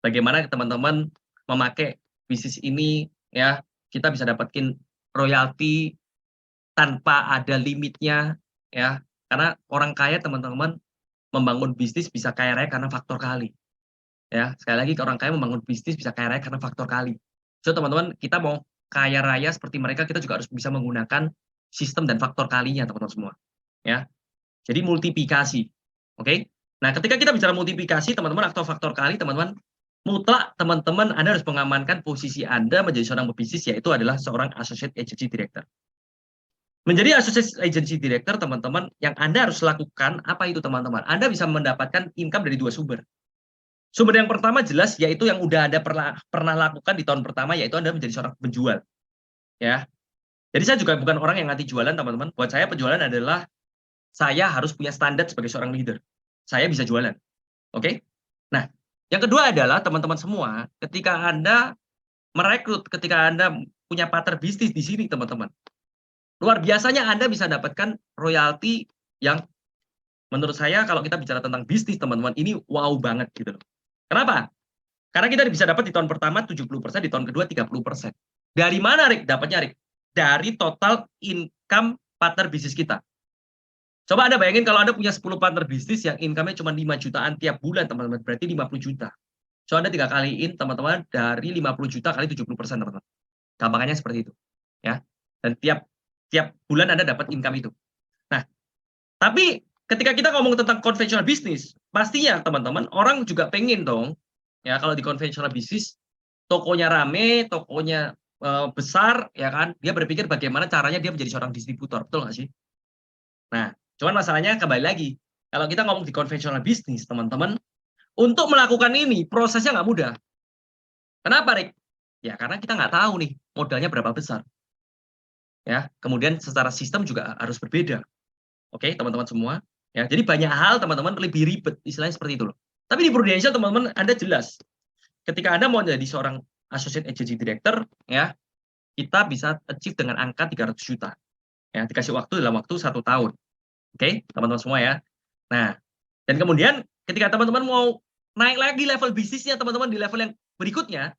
Bagaimana teman-teman memakai bisnis ini, ya, kita bisa dapetin royalti tanpa ada limitnya, ya. Karena orang kaya, teman-teman, membangun bisnis bisa kaya raya karena faktor kali. Ya, sekali lagi orang kaya membangun bisnis bisa kaya raya karena faktor kali. So, teman-teman, kita mau kaya raya seperti mereka, kita juga harus bisa menggunakan sistem dan faktor kalinya, teman-teman semua. Ya. Jadi multiplikasi. Oke? Nah, ketika kita bicara multiplikasi, teman-teman, atau faktor kali, teman-teman, mutlak teman-teman Anda harus mengamankan posisi Anda menjadi seorang pebisnis, yaitu adalah seorang associate agency director. Menjadi associate agency director, teman-teman, yang Anda harus lakukan apa itu, teman-teman? Anda bisa mendapatkan income dari 2 sumber. Sumber yang pertama jelas yaitu yang udah Anda pernah lakukan di tahun pertama, yaitu Anda menjadi seorang penjual. Ya. Jadi saya juga bukan orang yang anti jualan, teman-teman. Buat saya penjualan adalah saya harus punya standar sebagai seorang leader. Saya bisa jualan. Oke? Nah, yang kedua adalah teman-teman semua, ketika Anda merekrut, ketika Anda punya partner bisnis di sini, teman-teman, luar biasanya Anda bisa dapatkan royalti yang menurut saya kalau kita bicara tentang bisnis, teman-teman, ini wow banget gitu loh. Kenapa? Karena kita bisa dapat di tahun pertama 70%, di tahun kedua 30%. Dari mana, Rick? Dapatnya, Rick? Dari total income partner bisnis kita. Coba Anda bayangin kalau Anda punya 10 partner bisnis yang income-nya cuma 5 jutaan tiap bulan, teman-teman. Berarti 50 juta. So, Anda tinggal kaliin, teman-teman, dari 50 juta kali 70%, teman-teman. Gampangannya seperti itu. Ya. Dan tiap bulan Anda dapat income itu. Nah, tapi ketika kita ngomong tentang konvensional bisnis, pastinya teman-teman, orang juga pengen dong, ya kalau di konvensional bisnis, tokonya rame, tokonya besar, ya kan, dia berpikir bagaimana caranya dia menjadi seorang distributor, betul nggak sih? Nah, cuman masalahnya kembali lagi, kalau kita ngomong di konvensional bisnis, teman-teman, untuk melakukan ini, prosesnya nggak mudah. Kenapa, Rick? Ya, karena kita nggak tahu nih, modalnya berapa besar. Ya, kemudian secara sistem juga harus berbeda. Oke, teman-teman semua. Ya, jadi banyak hal teman-teman lebih ribet, istilahnya seperti itu loh. Tapi di Prudential teman-teman Anda jelas. Ketika Anda mau jadi seorang associate agency director, ya, kita bisa achieve dengan angka 300 juta. Ya, dikasih waktu dalam waktu 1 tahun. Oke, teman-teman semua ya. Nah, dan kemudian ketika teman-teman mau naik lagi level bisnisnya, teman-teman di level yang berikutnya,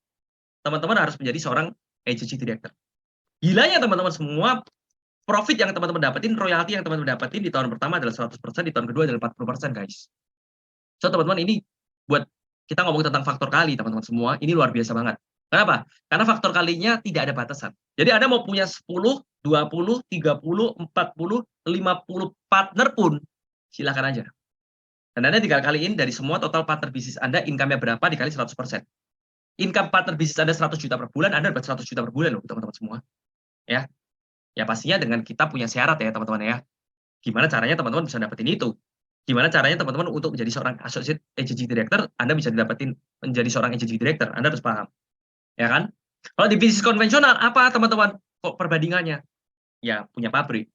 teman-teman harus menjadi seorang agency director. Gilanya teman-teman semua, profit yang teman-teman dapetin, royalti yang teman-teman dapetin di tahun pertama adalah 100%, di tahun kedua adalah 40%, guys. So, teman-teman, ini buat kita ngomong tentang faktor kali, teman-teman semua, ini luar biasa banget. Kenapa? Karena faktor kalinya tidak ada batasan. Jadi Anda mau punya 10, 20, 30, 40, 50 partner pun silakan aja. Dan Anda tinggal kaliin dari semua total partner bisnis Anda, income-nya berapa dikali 100%. Income partner bisnis Anda 100 juta per bulan, Anda dapat 100 juta per bulan loh, teman-teman semua. Ya. Ya pastinya dengan kita punya syarat ya, teman-teman ya. Gimana caranya teman-teman bisa dapetin itu? Gimana caranya teman-teman untuk menjadi seorang associate agency director, Anda bisa didapetin menjadi seorang agency director, Anda harus paham. Ya kan? Kalau di bisnis konvensional, apa teman-teman? Kok perbandingannya? Ya, punya pabrik.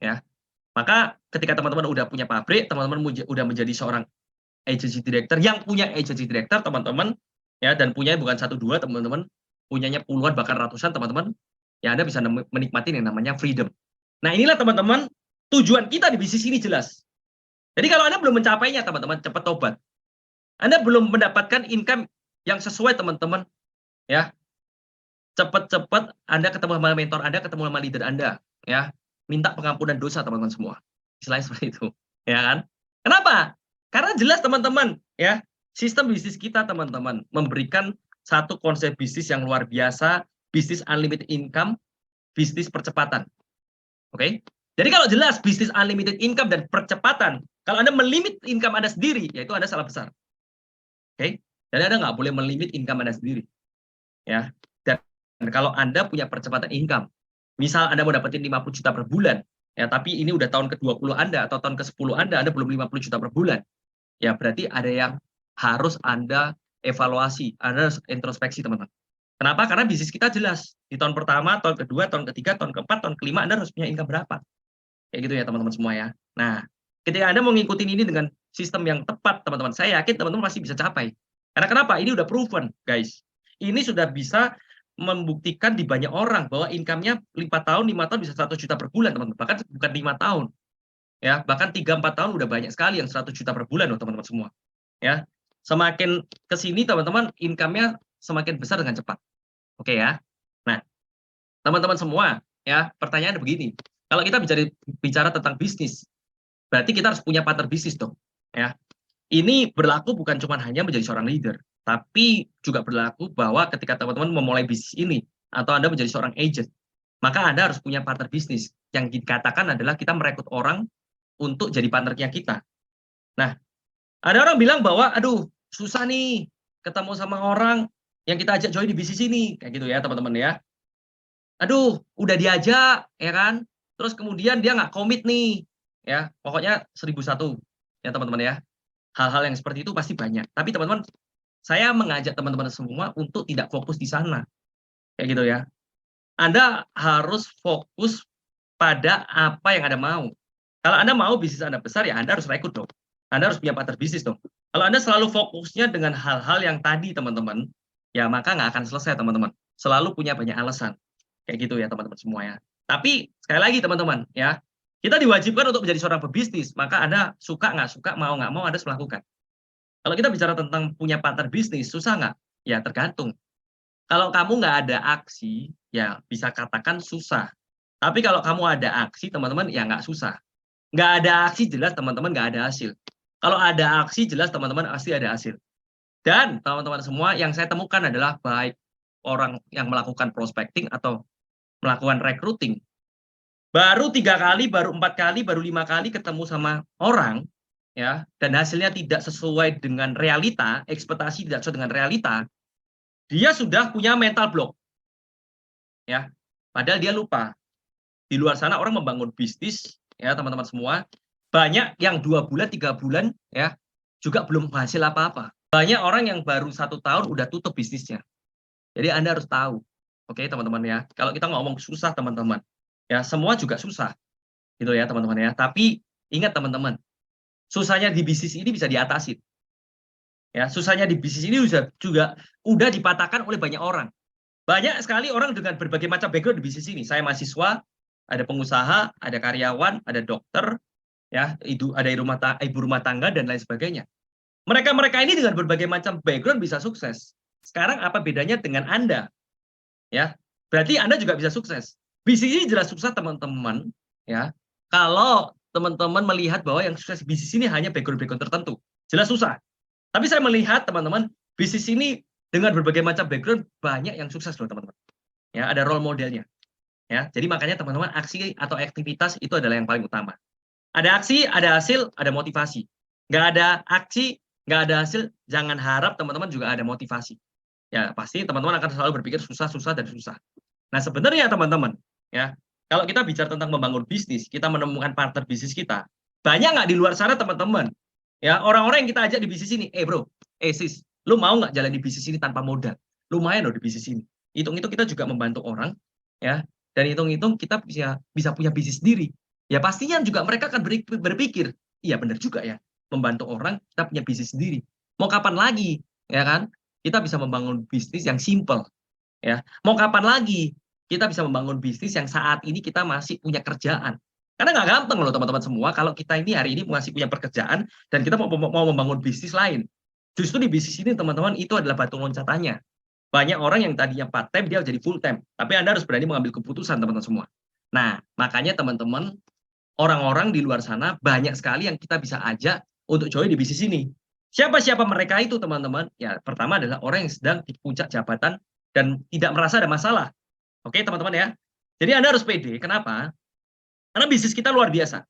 Ya. Maka ketika teman-teman udah punya pabrik, teman-teman udah menjadi seorang agency director, yang punya agency director, teman-teman, ya, dan punya bukan 1, 2, teman-teman, punyanya puluhan bahkan ratusan, teman-teman, ya Anda bisa menikmati yang namanya freedom. Nah, inilah teman-teman, tujuan kita di bisnis ini jelas. Jadi kalau Anda belum mencapainya, teman-teman, cepat tobat. Anda belum mendapatkan income yang sesuai, teman-teman, ya. Cepat-cepat Anda ketemu sama mentor Anda, ketemu sama leader Anda, ya. Minta pengampunan dosa, teman-teman semua. Istilahnya seperti itu, ya kan? Kenapa? Karena jelas, teman-teman, ya. Sistem bisnis kita, teman-teman, memberikan satu konsep bisnis yang luar biasa, bisnis unlimited income, bisnis percepatan. Oke? Jadi kalau jelas bisnis unlimited income dan percepatan, kalau Anda melimit income Anda sendiri, yaitu Anda salah besar. Oke? Jadi Anda nggak boleh melimit income Anda sendiri. Ya. Dan kalau Anda punya percepatan income, misal Anda mau dapetin 50 juta per bulan, ya, tapi ini udah tahun ke-20 Anda atau tahun ke-10 Anda belum 50 juta per bulan. Ya, berarti ada yang harus Anda evaluasi, Anda harus introspeksi, teman-teman. Kenapa? Karena bisnis kita jelas. Di tahun pertama, tahun kedua, tahun ketiga, tahun keempat, tahun kelima, Anda harus punya income berapa. Kayak gitu ya, teman-teman semua ya. Nah, ketika Anda mau ngikutin ini dengan sistem yang tepat, teman-teman, saya yakin teman-teman pasti bisa capai. Karena kenapa? Ini udah proven, guys. Ini sudah bisa membuktikan di banyak orang bahwa income-nya 5 tahun, 5 tahun bisa 100 juta per bulan, teman-teman. Bahkan bukan 5 tahun. Ya, bahkan 3-4 tahun udah banyak sekali yang 100 juta per bulan loh, teman-teman semua. Ya. Semakin ke sini, teman-teman, income-nya semakin besar dengan cepat. Oke ya. Nah, teman-teman semua, ya, pertanyaannya begini. Kalau kita bicara tentang bisnis, berarti kita harus punya partner bisnis dong, ya. Ini berlaku bukan cuma hanya menjadi seorang leader, tapi juga berlaku bahwa ketika teman-teman memulai bisnis ini atau Anda menjadi seorang agent, maka Anda harus punya partner bisnis. Yang dikatakan adalah kita merekrut orang untuk jadi partnernya kita. Nah, ada orang bilang bahwa, aduh, susah nih ketemu sama orang yang kita ajak join di bisnis ini, kayak gitu ya, teman-teman ya. Aduh, udah diajak, ya kan? Terus kemudian dia nggak komit nih, ya. Pokoknya 1001, ya teman-teman ya. Hal-hal yang seperti itu pasti banyak. Tapi teman-teman, saya mengajak teman-teman semua untuk tidak fokus di sana, kayak gitu ya. Anda harus fokus pada apa yang Anda mau. Kalau Anda mau bisnis Anda besar, ya Anda harus rekrut dong. Anda harus punya partner bisnis dong. Kalau Anda selalu fokusnya dengan hal-hal yang tadi, teman-teman, ya maka nggak akan selesai, teman-teman. Selalu punya banyak alasan. Kayak gitu ya, teman-teman semua ya. Tapi, sekali lagi, teman-teman, ya, kita diwajibkan untuk menjadi seorang pebisnis. Maka Anda suka, nggak suka, mau nggak mau, Anda harus melakukan. Kalau kita bicara tentang punya partner bisnis, susah nggak? Ya, tergantung. Kalau kamu nggak ada aksi, ya bisa katakan susah. Tapi kalau kamu ada aksi, teman-teman, ya nggak susah. Nggak ada aksi, jelas teman-teman nggak ada hasil. Kalau ada aksi, jelas teman-teman pasti ada hasil. Dan teman-teman semua, yang saya temukan adalah baik orang yang melakukan prospecting atau melakukan recruiting, baru 3 kali, baru 4 kali, baru 5 kali ketemu sama orang, ya, dan hasilnya tidak sesuai dengan realita, ekspektasi tidak sesuai dengan realita, dia sudah punya mental block. Ya, padahal dia lupa. Di luar sana orang membangun bisnis, ya teman-teman semua, banyak yang 2 bulan, 3 bulan, ya, juga belum hasil apa-apa. Banyak orang yang baru 1 tahun udah tutup bisnisnya. Jadi Anda harus tahu, oke teman-teman ya. Kalau kita ngomong susah teman-teman, ya semua juga susah, gitu ya teman-teman ya. Tapi ingat teman-teman, susahnya di bisnis ini bisa diatasi. Ya, susahnya di bisnis ini juga udah dipatahkan oleh banyak orang. Banyak sekali orang dengan berbagai macam background di bisnis ini. Saya mahasiswa, ada pengusaha, ada karyawan, ada dokter, ya, ada ibu rumah tangga dan lain sebagainya. Mereka ini dengan berbagai macam background bisa sukses. Sekarang apa bedanya dengan Anda? Ya, berarti Anda juga bisa sukses. Bisnis ini jelas susah teman-teman, ya. Kalau teman-teman melihat bahwa yang sukses bisnis ini hanya background tertentu, jelas susah. Tapi saya melihat teman-teman, bisnis ini dengan berbagai macam background banyak yang sukses loh teman-teman. Ya, ada role modelnya. Ya, jadi makanya teman-teman aksi atau aktivitas itu adalah yang paling utama. Ada aksi, ada hasil, ada motivasi. Nggak ada aksi, nggak ada hasil, jangan harap teman-teman juga ada motivasi. Ya, pasti teman-teman akan selalu berpikir susah, susah, dan susah. Nah, sebenarnya teman-teman, ya, kalau kita bicara tentang membangun bisnis, kita menemukan partner bisnis kita, banyak nggak di luar sana teman-teman? Ya, orang-orang yang kita ajak di bisnis ini, bro, sis, lu mau nggak jalan di bisnis ini tanpa modal? Lumayan loh di bisnis ini. Hitung-hitung kita juga membantu orang, ya, dan hitung-hitung kita bisa punya bisnis sendiri. Ya pastinya juga mereka akan berpikir, iya benar juga ya, membantu orang kita punya bisnis sendiri. Mau kapan lagi, ya kan? Kita bisa membangun bisnis yang simple, ya. Mau kapan lagi kita bisa membangun bisnis yang saat ini kita masih punya kerjaan. Karena nggak gampang loh teman-teman semua kalau kita ini hari ini masih punya pekerjaan dan kita mau membangun bisnis lain. Justru di bisnis ini teman-teman itu adalah batu loncatannya. Banyak orang yang tadinya part time dia jadi full time, tapi Anda harus berani mengambil keputusan teman-teman semua. Nah, makanya teman-teman, orang-orang di luar sana banyak sekali yang kita bisa ajak untuk join di bisnis ini. Siapa-siapa mereka itu teman-teman? Ya, pertama adalah orang yang sedang di puncak jabatan dan tidak merasa ada masalah. Oke, teman-teman ya. Jadi Anda harus pede. Kenapa? Karena bisnis kita luar biasa.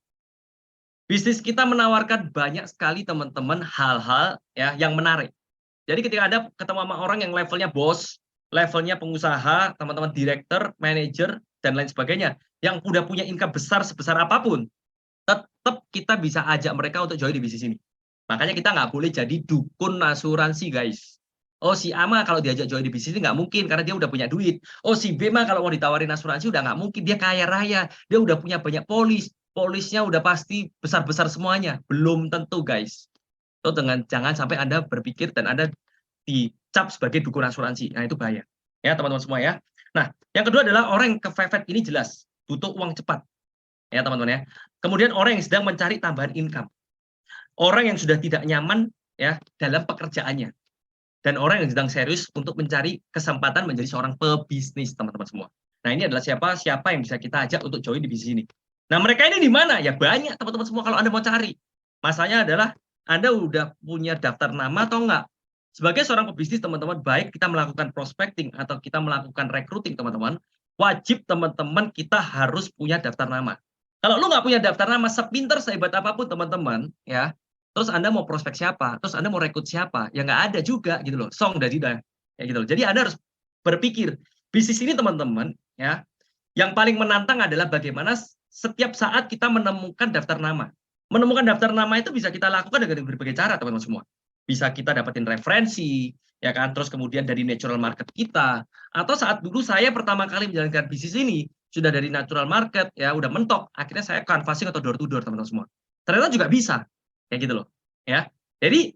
Bisnis kita menawarkan banyak sekali teman-teman hal-hal ya yang menarik. Jadi ketika Anda ketemu sama orang yang levelnya bos, levelnya pengusaha, teman-teman direktur, manajer, dan lain sebagainya, yang udah punya income besar sebesar apapun, tetap kita bisa ajak mereka untuk join di bisnis ini. Makanya kita nggak boleh jadi dukun asuransi, guys. Oh, si A mah kalau diajak join di bisnis ini nggak mungkin, karena dia udah punya duit. Oh, si B mah kalau mau ditawarin asuransi udah nggak mungkin, dia kaya raya, dia udah punya banyak polisnya udah pasti besar-besar semuanya. Belum tentu, guys. Itu jangan sampai Anda berpikir dan Anda dicap sebagai dukun asuransi. Nah, itu bahaya. Ya, teman-teman semua ya. Nah, yang kedua adalah orang yang kepepet ini jelas butuh uang cepat. Ya, teman-teman ya. Kemudian orang yang sedang mencari tambahan income. Orang yang sudah tidak nyaman ya dalam pekerjaannya. Dan orang yang sedang serius untuk mencari kesempatan menjadi seorang pebisnis, teman-teman semua. Nah, ini adalah siapa yang bisa kita ajak untuk join di bisnis ini. Nah, mereka ini di mana? Ya banyak, teman-teman semua, kalau Anda mau cari. Masalahnya adalah Anda udah punya daftar nama atau enggak? Sebagai seorang pebisnis, teman-teman, baik kita melakukan prospecting atau kita melakukan recruiting, teman-teman, wajib teman-teman kita harus punya daftar nama. Kalau lu nggak punya daftar nama, sepinter sehebat apapun, teman-teman, ya, terus Anda mau prospek siapa? Terus Anda mau rekrut siapa? Ya nggak ada juga gitu loh. Song dari dah. Ya gitu loh. Jadi Anda harus berpikir, bisnis ini teman-teman, ya, yang paling menantang adalah bagaimana setiap saat kita menemukan daftar nama. Menemukan daftar nama itu bisa kita lakukan dengan berbagai cara, teman-teman semua. Bisa kita dapetin referensi, ya kan? Terus kemudian dari natural market kita. Atau saat dulu saya pertama kali menjalankan bisnis ini, sudah dari natural market, ya udah mentok. Akhirnya saya canvassing atau door to door, teman-teman semua. Ternyata juga bisa. Kayak gitu loh, ya. Jadi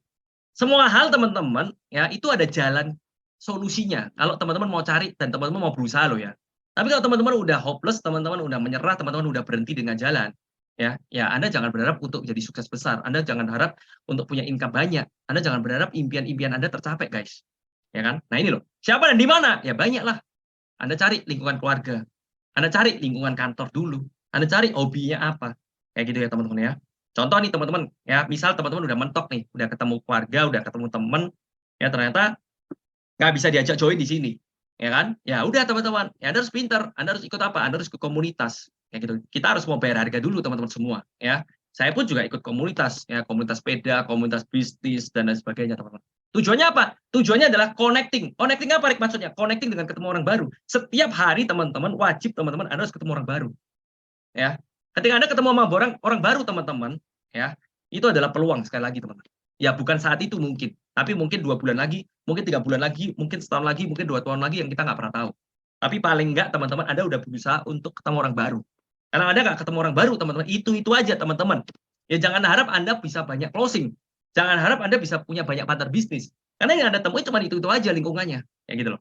semua hal teman-teman ya itu ada jalan solusinya. Kalau teman-teman mau cari dan teman-teman mau berusaha loh ya. Tapi kalau teman-teman udah hopeless, teman-teman udah menyerah, teman-teman udah berhenti dengan jalan, ya Anda jangan berharap untuk jadi sukses besar. Anda jangan harap untuk punya income banyak. Anda jangan berharap impian-impian Anda tercapai, guys. Ya kan? Nah ini loh. Siapa dan di mana? Ya banyak lah. Anda cari lingkungan keluarga. Anda cari lingkungan kantor dulu. Anda cari hobinya apa. Kayak gitu ya teman-teman ya. Contoh nih teman-teman, ya misal teman-teman udah mentok nih, udah ketemu keluarga, udah ketemu teman, ya ternyata nggak bisa diajak join di sini, ya kan? Ya udah teman-teman, ya Anda harus pinter, Anda harus ikut apa? Anda harus ke komunitas, ya gitu. Kita harus mau bayar harga dulu teman-teman semua, ya. Saya pun juga ikut komunitas, ya komunitas sepeda, komunitas bisnis dan lain sebagainya teman-teman. Tujuannya apa? Tujuannya adalah connecting. Connecting apa Rik maksudnya? Connecting dengan ketemu orang baru. Setiap hari teman-teman wajib teman-teman Anda harus ketemu orang baru, ya. Ketika Anda ketemu sama orang baru teman-teman, ya itu adalah peluang sekali lagi teman-teman. Ya bukan saat itu mungkin, tapi mungkin 2 bulan lagi, mungkin 3 bulan lagi, mungkin setahun lagi, mungkin 2 tahun lagi yang kita nggak pernah tahu. Tapi paling nggak teman-teman Anda udah berusaha untuk ketemu orang baru. Karena Anda nggak ketemu orang baru teman-teman, itu aja teman-teman. Ya jangan harap Anda bisa banyak closing, jangan harap Anda bisa punya banyak partner bisnis. Karena yang Anda temui cuma itu aja lingkungannya, ya gitu loh.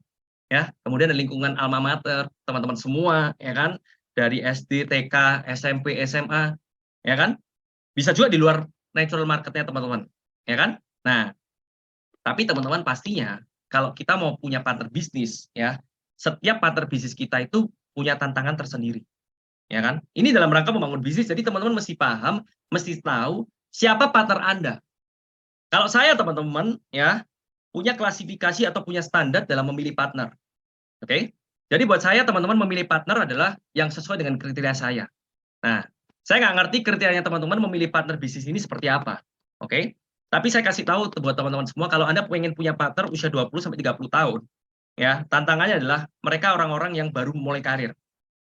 Ya kemudian ada lingkungan alma mater teman-teman semua, ya kan? Dari SD, TK, SMP, SMA, ya kan? Bisa juga di luar natural marketnya teman-teman, ya kan? Nah, tapi teman-teman pastinya kalau kita mau punya partner bisnis, ya setiap partner bisnis kita itu punya tantangan tersendiri, ya kan? Ini dalam rangka membangun bisnis, jadi teman-teman mesti paham, mesti tahu siapa partner Anda. Kalau saya teman-teman, ya punya klasifikasi atau punya standar dalam memilih partner. Oke? Jadi buat saya teman-teman memilih partner adalah yang sesuai dengan kriteria saya. Nah, saya nggak ngerti kriterianya teman-teman memilih partner bisnis ini seperti apa. Oke? Tapi saya kasih tahu buat teman-teman semua, kalau Anda pengen punya partner usia 20-30 tahun, ya tantangannya adalah mereka orang-orang yang baru mulai karir.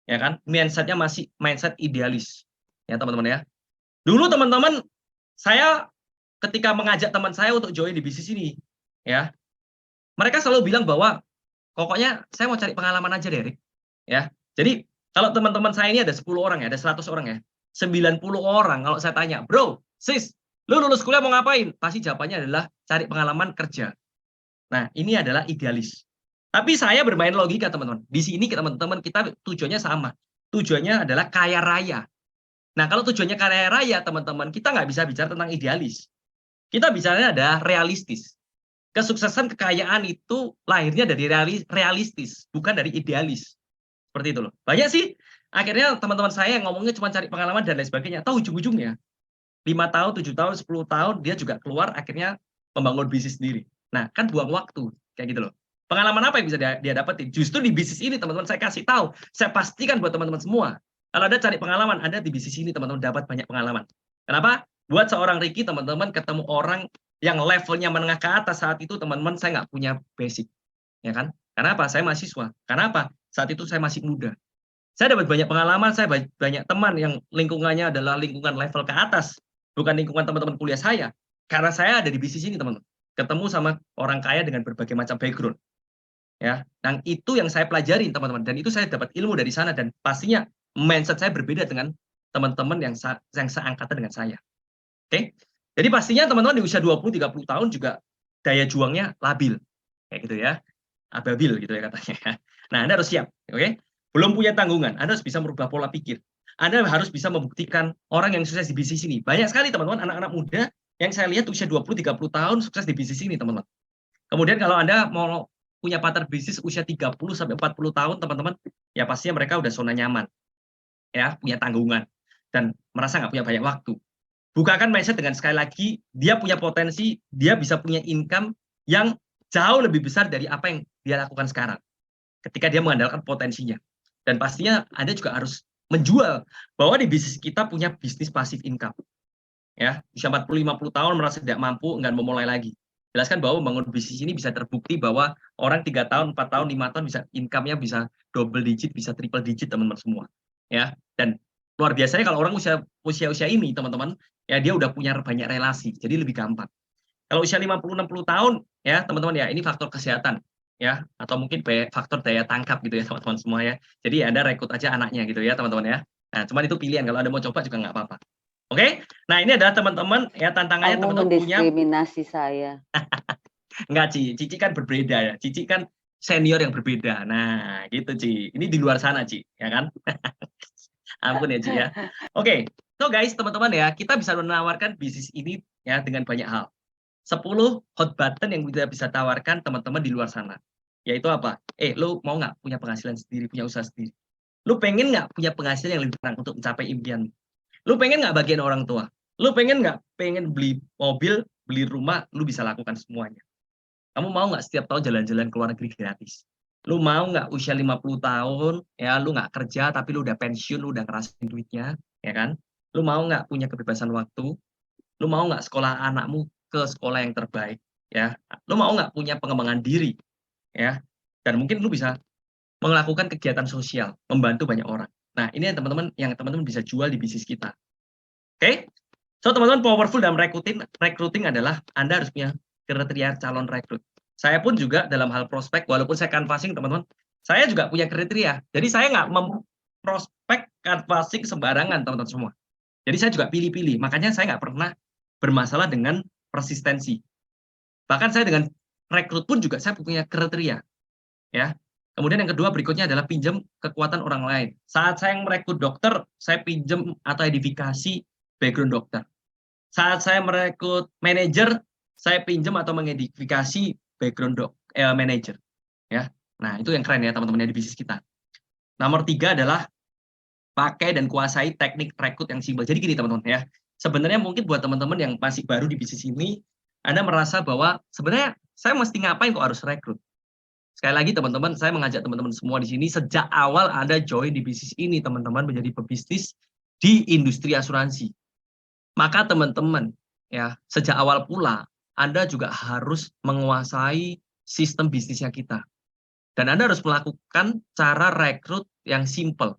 Ya kan? Mindset-nya masih mindset idealis. Ya teman-teman ya. Dulu teman-teman, saya ketika mengajak teman saya untuk join di bisnis ini, ya, mereka selalu bilang bahwa pokoknya saya mau cari pengalaman aja deh, Rick. Ya. Jadi kalau teman-teman saya ini ada 10 orang ya, ada 100 orang ya. 90 orang kalau saya tanya, "Bro, sis, lu lulus kuliah mau ngapain?" Pasti jawabannya adalah cari pengalaman kerja. Nah, ini adalah idealis. Tapi saya bermain logika, teman-teman. Di sini teman-teman kita tujuannya sama. Tujuannya adalah kaya raya. Nah, kalau tujuannya kaya raya, teman-teman, kita nggak bisa bicara tentang idealis. Kita bicaranya ada realistis. Kesuksesan kekayaan itu lahirnya dari realistis, bukan dari idealis. Seperti itu loh. Banyak sih, akhirnya teman-teman saya yang ngomongnya cuma cari pengalaman dan lain sebagainya. Tahu ujung-ujungnya, 5 tahun, 7 tahun, 10 tahun, dia juga keluar akhirnya membangun bisnis sendiri. Nah, kan buang waktu, kayak gitu loh. Pengalaman apa yang bisa dia dapetin? Justru di bisnis ini, teman-teman, saya kasih tahu. Saya pastikan buat teman-teman semua. Kalau Anda cari pengalaman, Anda di bisnis ini, teman-teman, dapat banyak pengalaman. Kenapa? Buat seorang Ricky, teman-teman, ketemu orang yang levelnya menengah ke atas saat itu, teman-teman, saya nggak punya basic. Ya kan? Karena apa? Saya mahasiswa. Karena apa? Saat itu saya masih muda. Saya dapat banyak pengalaman, saya banyak teman yang lingkungannya adalah lingkungan level ke atas. Bukan lingkungan teman-teman kuliah saya. Karena saya ada di bisnis ini, teman-teman. Ketemu sama orang kaya dengan berbagai macam background. Ya, dan itu yang saya pelajari, teman-teman, dan itu saya dapat ilmu dari sana, dan pastinya mindset saya berbeda dengan teman-teman yang seangkatan dengan saya. Oke? Jadi pastinya teman-teman di usia 20-30 tahun juga daya juangnya labil. Kayak gitu ya. Ababil gitu ya katanya. Nah, Anda harus siap, oke? Belum punya tanggungan, Anda harus bisa merubah pola pikir. Anda harus bisa membuktikan orang yang sukses di bisnis ini. Banyak sekali teman-teman anak-anak muda yang saya lihat usia 20-30 tahun sukses di bisnis ini, teman-teman. Kemudian kalau Anda mau punya partner bisnis usia 30-40 tahun, teman-teman, ya pastinya mereka udah zona nyaman. Ya, punya tanggungan dan merasa nggak punya banyak waktu. Bukakan mindset dengan sekali lagi, dia punya potensi, dia bisa punya income yang jauh lebih besar dari apa yang dia lakukan sekarang. Ketika dia mengandalkan potensinya. Dan pastinya Anda juga harus menjual bahwa di bisnis kita punya bisnis passive income. Ya, usia 40-50 tahun merasa tidak mampu, enggak memulai lagi. Jelaskan bahwa membangun bisnis ini bisa terbukti bahwa orang 3 tahun, 4 tahun, 5 tahun bisa income-nya bisa double digit, bisa triple digit, teman-teman semua. Ya, dan luar biasanya kalau orang usia ini, teman-teman, ya dia udah punya banyak relasi, jadi lebih gampang. Kalau usia 50-60 tahun, ya teman-teman ya, ini faktor kesehatan, ya, atau mungkin faktor daya tangkap gitu ya teman-teman semua ya. Jadi Anda rekrut aja anaknya gitu ya teman-teman ya. Nah, cuman itu pilihan, kalau Anda mau coba juga nggak apa-apa. Oke, nah ini adalah teman-teman ya tantangannya Kamu teman-teman punya. mendiskriminasi saya. Enggak, Cici kan berbeda ya. Cici kan senior yang berbeda. Nah, gitu Ci. Ini di luar sana Ci, ya kan? Ampun ya Ci ya. Oke, so guys, teman-teman ya, kita bisa menawarkan bisnis ini ya dengan banyak hal. 10 hot button yang kita bisa tawarkan teman-teman di luar sana. Yaitu apa? Lu mau nggak punya penghasilan sendiri, punya usaha sendiri? Lu pengen nggak punya penghasilan yang lebih tenang untuk mencapai impian? Lu pengen nggak bagian orang tua? Lu pengen nggak beli mobil, beli rumah, lu bisa lakukan semuanya. Kamu mau nggak setiap tahun jalan-jalan ke luar negeri gratis? Lu mau nggak usia 50 tahun, ya lu nggak kerja tapi lu udah pensiun, lu udah ngerasain duitnya, ya kan? Lu mau nggak punya kebebasan waktu? Lu mau nggak sekolah anakmu ke sekolah yang terbaik, ya? Lu mau nggak punya pengembangan diri, ya? Dan mungkin lu bisa melakukan kegiatan sosial, membantu banyak orang. Nah, ini yang teman-teman bisa jual di bisnis kita. Oke? So, teman-teman, powerful dalam recruiting adalah Anda harus punya kriteria calon rekrut. Saya pun juga dalam hal prospek, walaupun saya canvassing, teman-teman, saya juga punya kriteria. Jadi saya nggak memprospek canvassing sembarangan, teman-teman semua. Jadi saya juga pilih-pilih. Makanya saya nggak pernah bermasalah dengan persistensi. Bahkan saya dengan rekrut pun juga saya punya kriteria. Ya. Kemudian yang kedua berikutnya adalah pinjam kekuatan orang lain. Saat saya merekrut dokter, saya pinjam atau edifikasi background dokter. Saat saya merekrut manajer, saya pinjam atau mengedifikasi background manajer. Ya. Nah, itu yang keren ya teman-teman di bisnis kita. Nomor 3 adalah pakai dan kuasai teknik rekrut yang simpel. Jadi gini teman-teman ya. Sebenarnya mungkin buat teman-teman yang masih baru di bisnis ini, Anda merasa bahwa sebenarnya saya mesti ngapain kok harus rekrut? Sekali lagi teman-teman, saya mengajak teman-teman semua di sini sejak awal Anda join di bisnis ini, teman-teman menjadi pebisnis di industri asuransi. Maka teman-teman, ya, sejak awal pula Anda juga harus menguasai sistem bisnisnya kita. Dan Anda harus melakukan cara rekrut yang simple.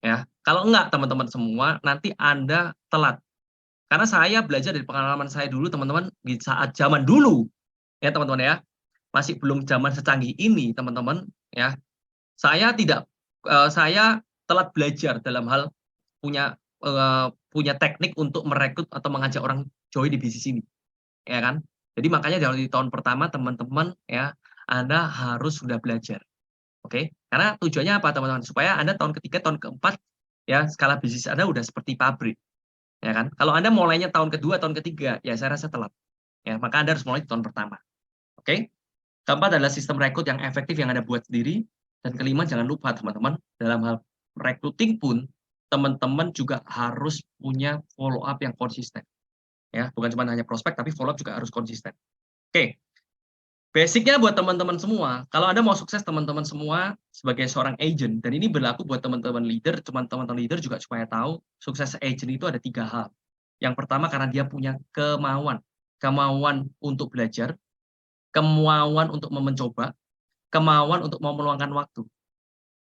Ya, kalau enggak teman-teman semua, nanti Anda telat. Karena saya belajar dari pengalaman saya dulu, teman-teman, di saat zaman dulu, ya teman-teman ya, masih belum zaman secanggih ini, teman-teman, ya. Saya telat belajar dalam hal punya teknik untuk merekrut atau mengajak orang join di bisnis ini, ya kan? Jadi makanya dari tahun pertama teman-teman ya, Anda harus sudah belajar, oke? Karena tujuannya apa teman-teman? Supaya Anda tahun ketiga, tahun keempat, ya skala bisnis Anda udah seperti pabrik. Ya kan? Kalau Anda mulainya tahun kedua, tahun ketiga, ya saya rasa telat. Ya, maka Anda harus mulai di tahun pertama. Oke? Keempat adalah sistem rekrut yang efektif yang Anda buat sendiri. Dan kelima, jangan lupa teman-teman, dalam hal recruiting pun, teman-teman juga harus punya follow up yang konsisten. Ya, bukan cuma hanya prospek, tapi follow up juga harus konsisten. Oke. Basicnya buat teman-teman semua, kalau Anda mau sukses teman-teman semua sebagai seorang agent, dan ini berlaku buat teman-teman leader, teman-teman leader juga supaya tahu, sukses agent itu ada 3 hal. Yang pertama karena dia punya kemauan untuk belajar, kemauan untuk mencoba, kemauan untuk mau meluangkan waktu.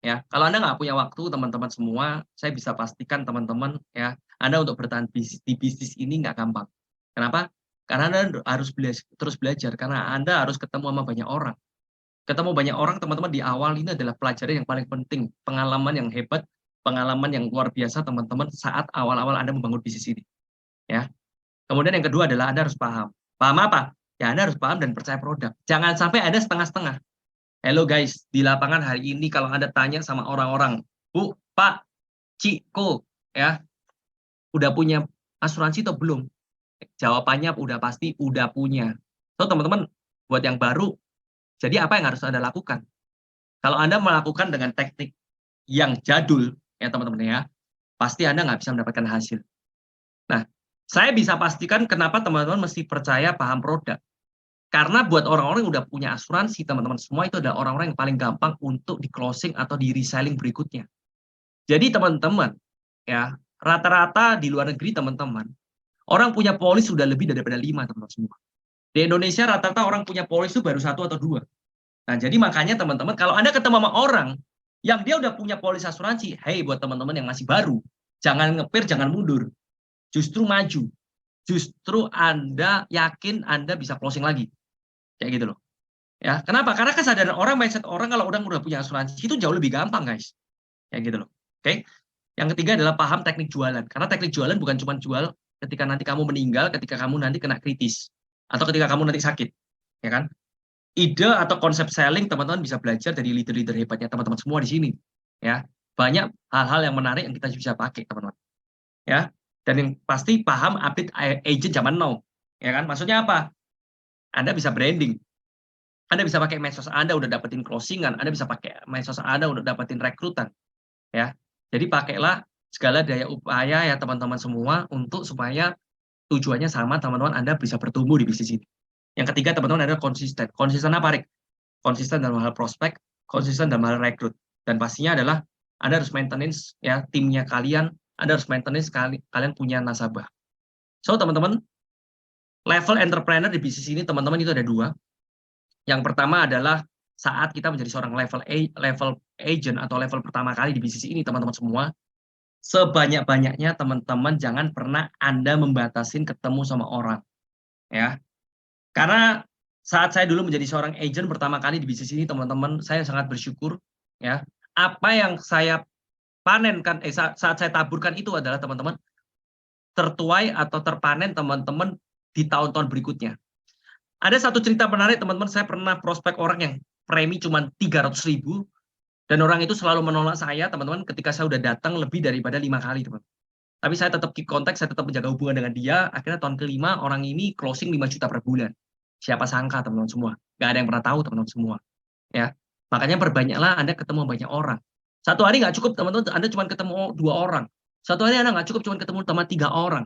Ya, kalau Anda nggak punya waktu, teman-teman semua, saya bisa pastikan teman-teman ya, Anda untuk bertahan di bisnis ini nggak gampang. Kenapa? Karena Anda harus terus belajar, karena Anda harus ketemu sama banyak orang. Ketemu banyak orang, teman-teman, di awal ini adalah pelajaran yang paling penting, pengalaman yang hebat, pengalaman yang luar biasa, teman-teman, saat awal-awal Anda membangun bisnis ini. Ya. Kemudian yang kedua adalah Anda harus paham. Paham apa? Ya, Anda harus paham dan percaya produk. Jangan sampai Anda setengah-setengah. Hello guys, di lapangan hari ini kalau Anda tanya sama orang-orang, Bu, Pak, Ciko, ya, udah punya asuransi atau belum? Jawabannya udah pasti udah punya. So teman-teman, buat yang baru, jadi apa yang harus Anda lakukan? Kalau Anda melakukan dengan teknik yang jadul, ya teman-teman ya, pasti Anda nggak bisa mendapatkan hasil. Nah, saya bisa pastikan kenapa teman-teman mesti percaya paham produk. Karena buat orang-orang yang udah punya asuransi, teman-teman semua itu adalah orang-orang yang paling gampang untuk di closing atau di reselling berikutnya. Jadi teman-teman, ya, rata-rata di luar negeri teman-teman, orang punya polis sudah lebih daripada 5, teman-teman semua. Di Indonesia rata-rata orang punya polis itu baru 1 atau 2. Nah, jadi makanya teman-teman, kalau Anda ketemu sama orang yang dia udah punya polis asuransi, hey buat teman-teman yang masih baru, jangan ngepir, jangan mundur. Justru maju. Justru Anda yakin Anda bisa closing lagi. Kayak gitu loh. Ya, kenapa? Karena kesadaran orang, mindset orang kalau udah punya asuransi itu jauh lebih gampang, guys. Kayak gitu loh. Oke? Yang ketiga adalah paham teknik jualan. Karena teknik jualan bukan cuma jual ketika nanti kamu meninggal, ketika kamu nanti kena kritis, atau ketika kamu nanti sakit, ya kan? Ide atau konsep selling teman-teman bisa belajar dari leader-leader hebatnya teman-teman semua di sini, ya. Banyak hal-hal yang menarik yang kita bisa pakai, teman-teman. Ya. Dan yang pasti paham update agent zaman now, ya kan? Maksudnya apa? Anda bisa branding. Anda bisa pakai medsos Anda udah dapetin closingan, Anda bisa pakai medsos Anda udah dapetin rekrutan, ya. Jadi pakailah segala daya upaya ya teman-teman semua untuk supaya tujuannya sama teman-teman Anda bisa bertumbuh di bisnis ini. Yang ketiga teman-teman adalah konsisten. Konsisten apa, Rik? Konsisten dalam hal prospek, konsisten dalam hal rekrut. Dan pastinya adalah Anda harus maintenance ya timnya kalian, Anda harus maintenance kalian punya nasabah. So teman-teman, level entrepreneur di bisnis ini teman-teman itu ada 2. Yang pertama adalah saat kita menjadi seorang level agent atau level pertama kali di bisnis ini teman-teman semua, sebanyak-banyaknya teman-teman jangan pernah Anda membatasin ketemu sama orang. Ya. Karena saat saya dulu menjadi seorang agent pertama kali di bisnis ini teman-teman, saya sangat bersyukur ya. Apa yang saya panenkan saat saya taburkan itu adalah teman-teman tertuai atau terpanen teman-teman di tahun-tahun berikutnya. Ada satu cerita menarik teman-teman, saya pernah prospek orang yang premi cuma 300.000 dan orang itu selalu menolak saya teman-teman ketika saya udah datang lebih daripada 5 kali teman. Tapi saya tetap keep contact, saya tetap menjaga hubungan dengan dia. Akhirnya tahun ke-5 orang ini closing 5 juta per bulan. Siapa sangka teman-teman semua, nggak ada yang pernah tahu teman-teman semua. Ya, makanya perbanyaklah Anda ketemu banyak orang. Satu hari nggak cukup teman-teman, Anda cuma ketemu 2 orang. Satu hari Anda nggak cukup cuma ketemu teman 3 orang.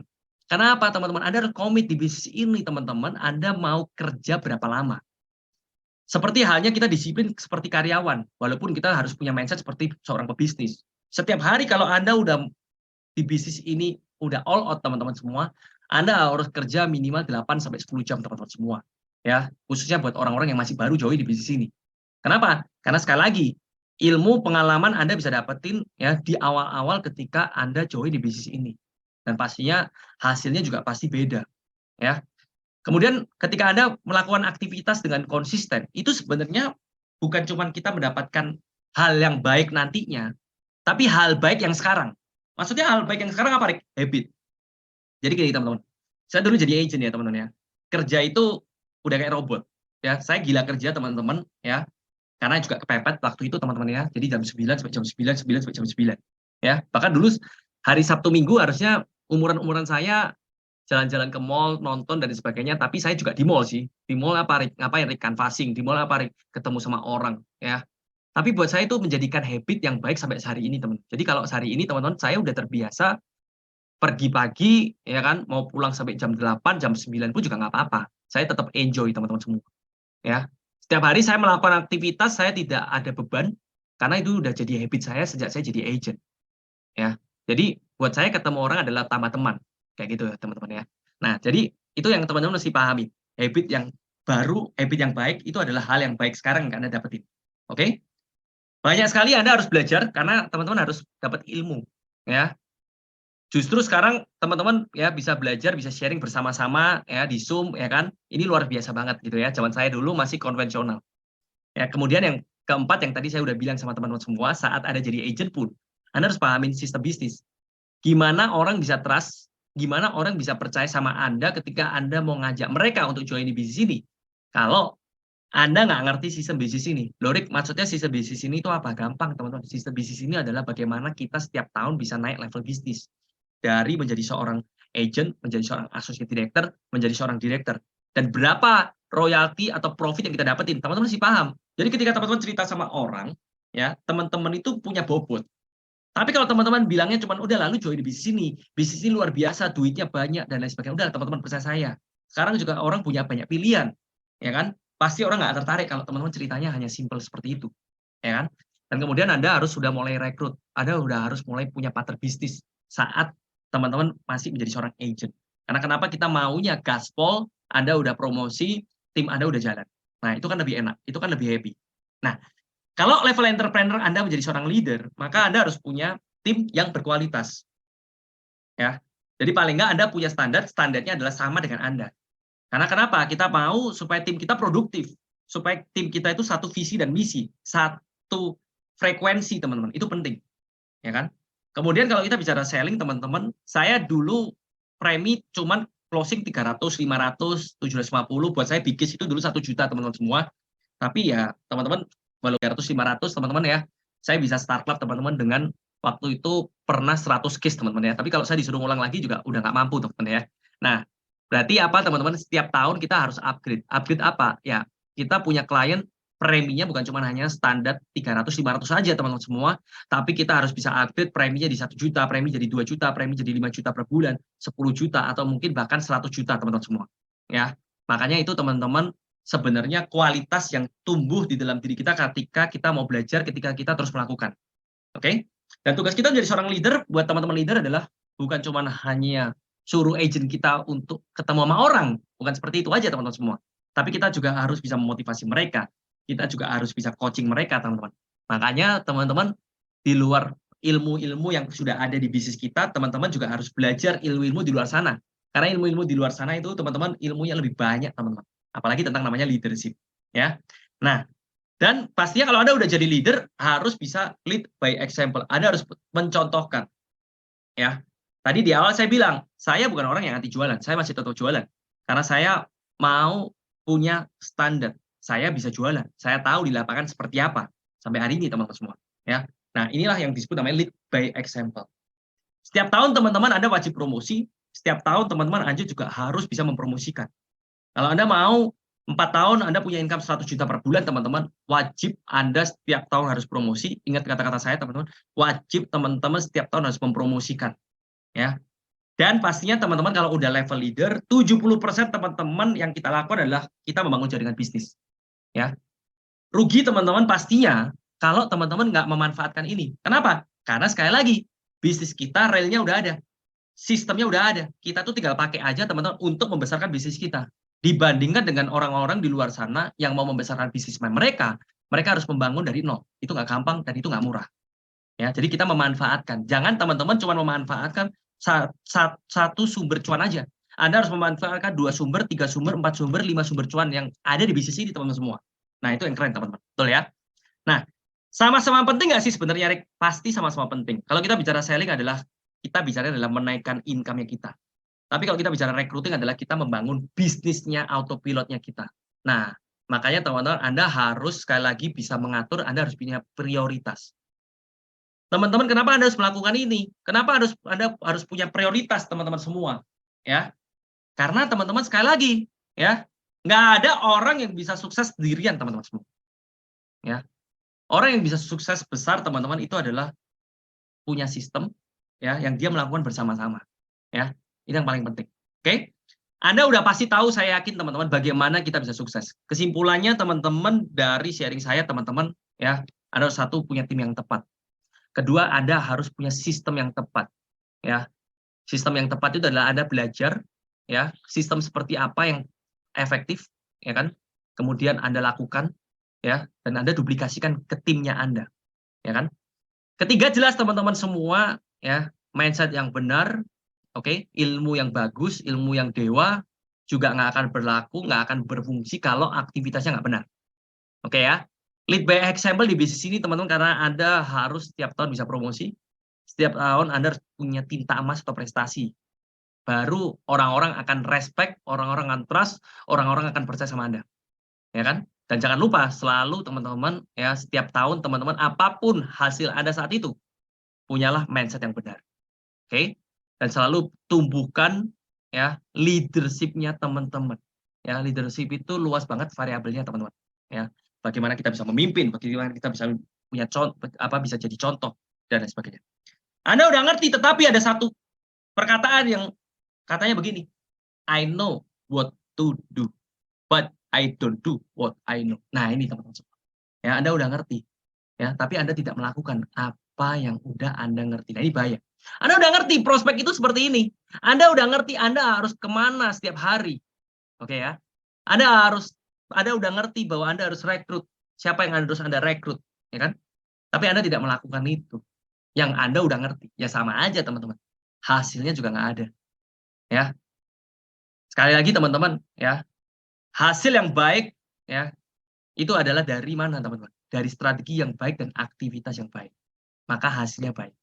Karena apa teman-teman? Anda harus komit di bisnis ini teman-teman. Anda mau kerja berapa lama? Seperti halnya kita disiplin seperti karyawan, walaupun kita harus punya mindset seperti seorang pebisnis. Setiap hari kalau Anda udah di bisnis ini udah all out teman-teman semua, Anda harus kerja minimal 8 sampai 10 jam teman-teman semua. Ya, khususnya buat orang-orang yang masih baru join di bisnis ini. Kenapa? Karena sekali lagi, ilmu pengalaman Anda bisa dapetin ya di awal-awal ketika Anda join di bisnis ini. Dan pastinya hasilnya juga pasti beda, ya. Kemudian ketika Anda melakukan aktivitas dengan konsisten, itu sebenarnya bukan cuma kita mendapatkan hal yang baik nantinya, tapi hal baik yang sekarang. Maksudnya hal baik yang sekarang apa, Rick? Habit. Jadi gini teman-teman, saya dulu jadi agent ya teman-teman ya. Kerja itu udah kayak robot. Ya, saya gila kerja teman-teman ya. Karena juga kepepet waktu itu teman-teman ya. Jadi jam 9 sampai jam 9, 9 sampai jam 9. Ya, bahkan dulu hari Sabtu Minggu harusnya umuran-umuran saya jalan-jalan ke mall, nonton dan sebagainya, tapi saya juga di mall sih. Di mall apa, Rick? Ngapain, Rick? Canvassing. Di mall apa, Rick? Ketemu sama orang, ya. Tapi buat saya itu menjadikan habit yang baik sampai hari ini, teman. Jadi kalau hari ini, teman-teman, saya udah terbiasa pergi pagi, ya kan, mau pulang sampai jam 8, jam 9 pun juga nggak apa-apa. Saya tetap enjoy, teman-teman semua. Ya. Setiap hari saya melakukan aktivitas, saya tidak ada beban, karena itu udah jadi habit saya sejak saya jadi agent. Ya. Jadi, buat saya ketemu orang adalah tambah teman. Kayak gitu ya teman-teman ya. Nah, jadi itu yang teman-teman mesti pahami. Habit yang baru, habit yang baik itu adalah hal yang baik sekarang yang Anda dapetin. Oke? Banyak sekali Anda harus belajar karena teman-teman harus dapat ilmu, ya. Justru sekarang teman-teman ya bisa belajar, bisa sharing bersama-sama ya di Zoom ya kan. Ini luar biasa banget gitu ya. Zaman saya dulu masih konvensional. Ya, kemudian yang keempat yang tadi saya udah bilang sama teman-teman semua, saat Anda jadi agent pun Anda harus pahamin sistem bisnis. Gimana orang bisa trust, gimana orang bisa percaya sama Anda ketika Anda mau ngajak mereka untuk join di bisnis ini. Kalau Anda nggak ngerti sistem bisnis ini. Lorik, maksudnya sistem bisnis ini itu apa? Gampang, teman-teman. Sistem bisnis ini adalah bagaimana kita setiap tahun bisa naik level bisnis. Dari menjadi seorang agent, menjadi seorang associate director, menjadi seorang director. Dan berapa royalti atau profit yang kita dapetin. Teman-teman sih paham. Jadi ketika teman-teman cerita sama orang, ya teman-teman itu punya bobot. Tapi kalau teman-teman bilangnya cuma udah lalu join di bisnis ini luar biasa, duitnya banyak dan lain sebagainya. Udah teman-teman percaya saya. Sekarang juga orang punya banyak pilihan, ya kan? Pasti orang nggak tertarik kalau teman-teman ceritanya hanya simple seperti itu, ya kan? Dan kemudian Anda harus sudah mulai rekrut, Anda udah harus mulai punya partner bisnis saat teman-teman masih menjadi seorang agent. Karena kenapa kita maunya gaspol, Anda udah promosi, tim Anda udah jalan. Nah, itu kan lebih enak, itu kan lebih happy. Nah, kalau level entrepreneur Anda menjadi seorang leader, maka Anda harus punya tim yang berkualitas. Ya. Jadi paling nggak Anda punya standarnya adalah sama dengan Anda. Karena kenapa? Kita mau supaya tim kita produktif, supaya tim kita itu satu visi dan misi, satu frekuensi, teman-teman. Itu penting. Ya kan? Kemudian kalau kita bicara selling, teman-teman, saya dulu premi cuman closing 300, 500, 750, buat saya biggest itu dulu 1 juta, teman-teman semua. Tapi ya, teman-teman, walau 300, 500, teman-teman ya, saya bisa start club, teman-teman, dengan waktu itu pernah 100 case, teman-teman ya. Tapi kalau saya disuruh ngulang lagi juga udah nggak mampu, teman-teman ya. Nah, berarti apa, teman-teman? Setiap tahun kita harus upgrade. Upgrade apa? Ya, kita punya klien, preminya bukan cuma hanya standar 300, 500 saja, teman-teman semua, tapi kita harus bisa upgrade preminya di 1 juta, premi jadi 2 juta, premi jadi 5 juta per bulan, 10 juta, atau mungkin bahkan 100 juta, teman-teman semua. Ya, makanya itu teman-teman sebenarnya kualitas yang tumbuh di dalam diri kita ketika kita mau belajar, ketika kita terus melakukan. Oke? Dan tugas kita menjadi seorang leader, buat teman-teman leader adalah bukan cuma hanya suruh agent kita untuk ketemu sama orang, bukan seperti itu aja, teman-teman semua. Tapi kita juga harus bisa memotivasi mereka. Kita juga harus bisa coaching mereka, teman-teman. Makanya, teman-teman, di luar ilmu-ilmu yang sudah ada di bisnis kita, teman-teman juga harus belajar ilmu-ilmu di luar sana. Karena ilmu-ilmu di luar sana itu, teman-teman, ilmunya lebih banyak, teman-teman. Apalagi tentang namanya leadership. Ya. Nah, dan pastinya kalau Anda udah jadi leader, harus bisa lead by example. Anda harus mencontohkan. Ya. Tadi di awal saya bilang, saya bukan orang yang anti jualan. Saya masih tetap jualan. Karena saya mau punya standar. Saya bisa jualan. Saya tahu di lapangan seperti apa. Sampai hari ini, teman-teman semua. Ya. Nah, inilah yang disebut namanya lead by example. Setiap tahun, teman-teman, Anda wajib promosi. Setiap tahun, teman-teman, Anda juga harus bisa mempromosikan. Kalau Anda mau 4 tahun Anda punya income 100 juta per bulan, teman-teman, wajib Anda setiap tahun harus promosi. Ingat kata-kata saya, teman-teman. Wajib teman-teman setiap tahun harus mempromosikan. Ya. Dan pastinya teman-teman kalau udah level leader, 70% teman-teman yang kita lakukan adalah kita membangun jaringan bisnis. Ya. rugi teman-teman pastinya kalau teman-teman nggak memanfaatkan ini. Kenapa? Karena sekali lagi, bisnis kita relnya udah ada, sistemnya udah ada. Kita tuh tinggal pakai aja teman-teman untuk membesarkan bisnis kita. Dibandingkan dengan orang-orang di luar sana yang mau membesarkan bisnis mereka harus membangun dari nol. Itu nggak gampang dan itu nggak murah. Ya, jadi kita memanfaatkan. Jangan teman-teman cuma memanfaatkan satu sumber cuan aja. Anda harus memanfaatkan 2 sumber, 3 sumber, 4 sumber, 5 sumber cuan yang ada di bisnis ini teman-teman semua. Nah, itu yang keren teman-teman. Betul ya? Nah, sama-sama penting nggak sih sebenarnya, Rick? Pasti sama-sama penting. Kalau kita bicara selling kita bicara adalah menaikkan income-nya kita. Tapi kalau kita bicara recruiting adalah kita membangun bisnisnya, autopilotnya kita. Nah, makanya teman-teman Anda harus sekali lagi bisa mengatur, Anda harus punya prioritas. Teman-teman, kenapa Anda harus melakukan ini? Kenapa Anda harus punya prioritas, teman-teman semua? Ya, karena teman-teman sekali lagi, ya, nggak ada orang yang bisa sukses sendirian, teman-teman semua. Ya, orang yang bisa sukses besar, teman-teman, itu adalah punya sistem, ya, yang dia melakukan bersama-sama. Ya, ini yang paling penting. Oke? Anda udah pasti tahu, saya yakin teman-teman, bagaimana kita bisa sukses. Kesimpulannya teman-teman dari sharing saya, teman-teman, ya, Anda harus satu punya tim yang tepat. Kedua, Anda harus punya sistem yang tepat. Ya, sistem yang tepat itu adalah Anda belajar, ya, sistem seperti apa yang efektif, ya kan? Kemudian Anda lakukan, ya, dan Anda duplikasikan ke timnya Anda, ya kan? Ketiga, jelas teman-teman semua, ya, mindset yang benar, oke, ilmu yang bagus, ilmu yang dewa juga nggak akan berlaku, nggak akan berfungsi kalau aktivitasnya nggak benar. Oke ya, lead by example di bisnis ini teman-teman, karena Anda harus setiap tahun bisa promosi, setiap tahun Anda harus punya tinta emas atau prestasi. Baru orang-orang akan respect, orang-orang akan trust, orang-orang akan percaya sama Anda. Ya kan? Dan jangan lupa selalu teman-teman, ya, setiap tahun teman-teman apapun hasil Anda saat itu, punyalah mindset yang benar. Oke? Dan selalu tumbuhkan, ya, leadership-nya teman-teman. Ya, leadership itu luas banget variabelnya teman-teman. Ya, bagaimana kita bisa memimpin, bagaimana kita bisa punya bisa jadi contoh dan lain sebagainya. Anda udah ngerti, tetapi ada satu perkataan yang katanya begini, I know what to do, but I don't do what I know. Nah, ini teman-teman semua. Ya, Anda udah ngerti, ya, tapi Anda tidak melakukan apa yang udah Anda ngerti. Nah, ini bahaya. Anda udah ngerti prospek itu seperti ini. Anda udah ngerti Anda harus kemana setiap hari. Oke ya. Anda udah ngerti bahwa Anda harus rekrut. Siapa yang harus Anda rekrut, ya kan? Tapi Anda tidak melakukan itu. Yang Anda udah ngerti. Ya sama aja teman-teman. Hasilnya juga nggak ada. Ya. Sekali lagi teman-teman, ya. Hasil yang baik, ya, itu adalah dari mana teman-teman? Dari strategi yang baik dan aktivitas yang baik. Maka hasilnya baik.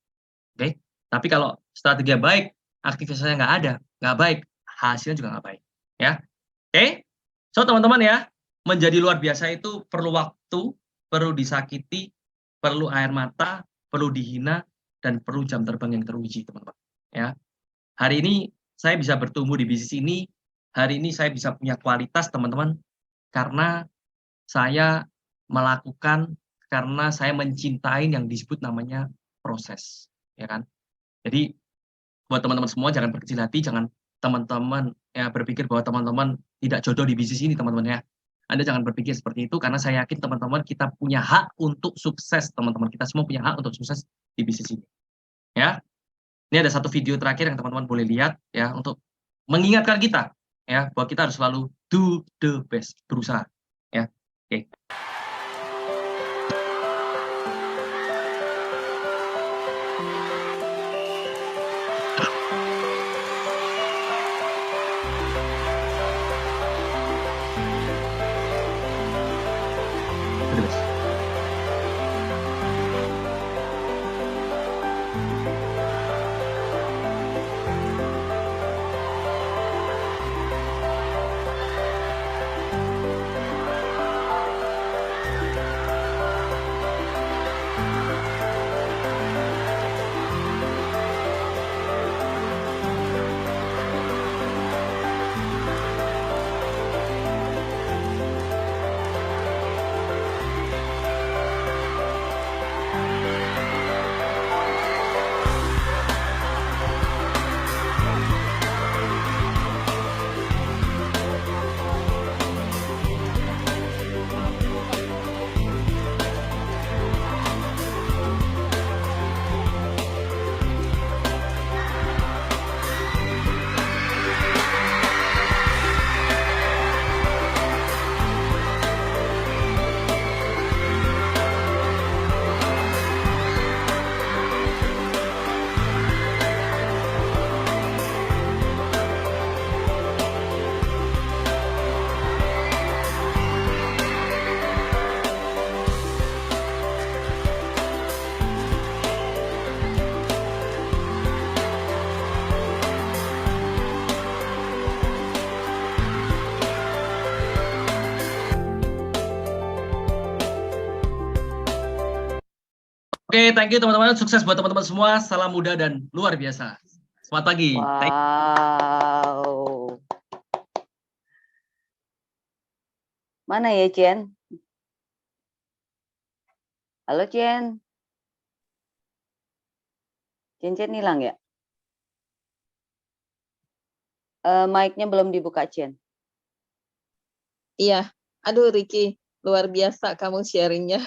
Oke? Tapi kalau strateginya baik, aktivitasnya nggak ada, nggak baik, hasilnya juga nggak baik. Ya, oke? So teman-teman ya, menjadi luar biasa itu perlu waktu, perlu disakiti, perlu air mata, perlu dihina, dan perlu jam terbang yang teruji teman-teman. Ya, hari ini saya bisa bertumbuh di bisnis ini, hari ini saya bisa punya kualitas teman-teman, karena saya melakukan, karena saya mencintai yang disebut namanya proses, ya kan? Jadi buat teman-teman semua jangan berkecil hati, jangan teman-teman ya berpikir bahwa teman-teman tidak jodoh di bisnis ini teman-teman ya. Anda jangan berpikir seperti itu, karena saya yakin teman-teman kita punya hak untuk sukses, teman-teman kita semua punya hak untuk sukses di bisnis ini. Ya. Ini ada satu video terakhir yang teman-teman boleh lihat ya, untuk mengingatkan kita ya bahwa kita harus selalu do the best, berusaha ya. Oke. Oke, thank you teman-teman. Sukses buat teman-teman semua. Salam muda dan luar biasa. Selamat pagi. Wow. Mana ya, Cien? Halo, Cien. Cien hilang ya? Mic-nya belum dibuka, Cien. Iya, aduh Ricky, luar biasa kamu sharingnya.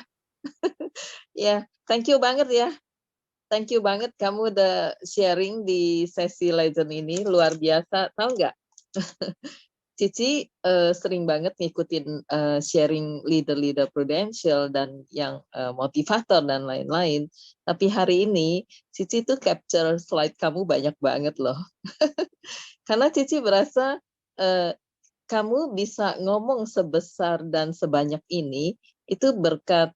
Ya, thank you banget ya. Thank you banget kamu udah sharing di sesi Legend ini, luar biasa. Tahu nggak? Cici sering banget ngikutin sharing leader-leader Prudential dan yang motivator dan lain-lain. Tapi hari ini Cici tuh capture slide kamu banyak banget loh. Karena Cici berasa kamu bisa ngomong sebesar dan sebanyak ini itu berkat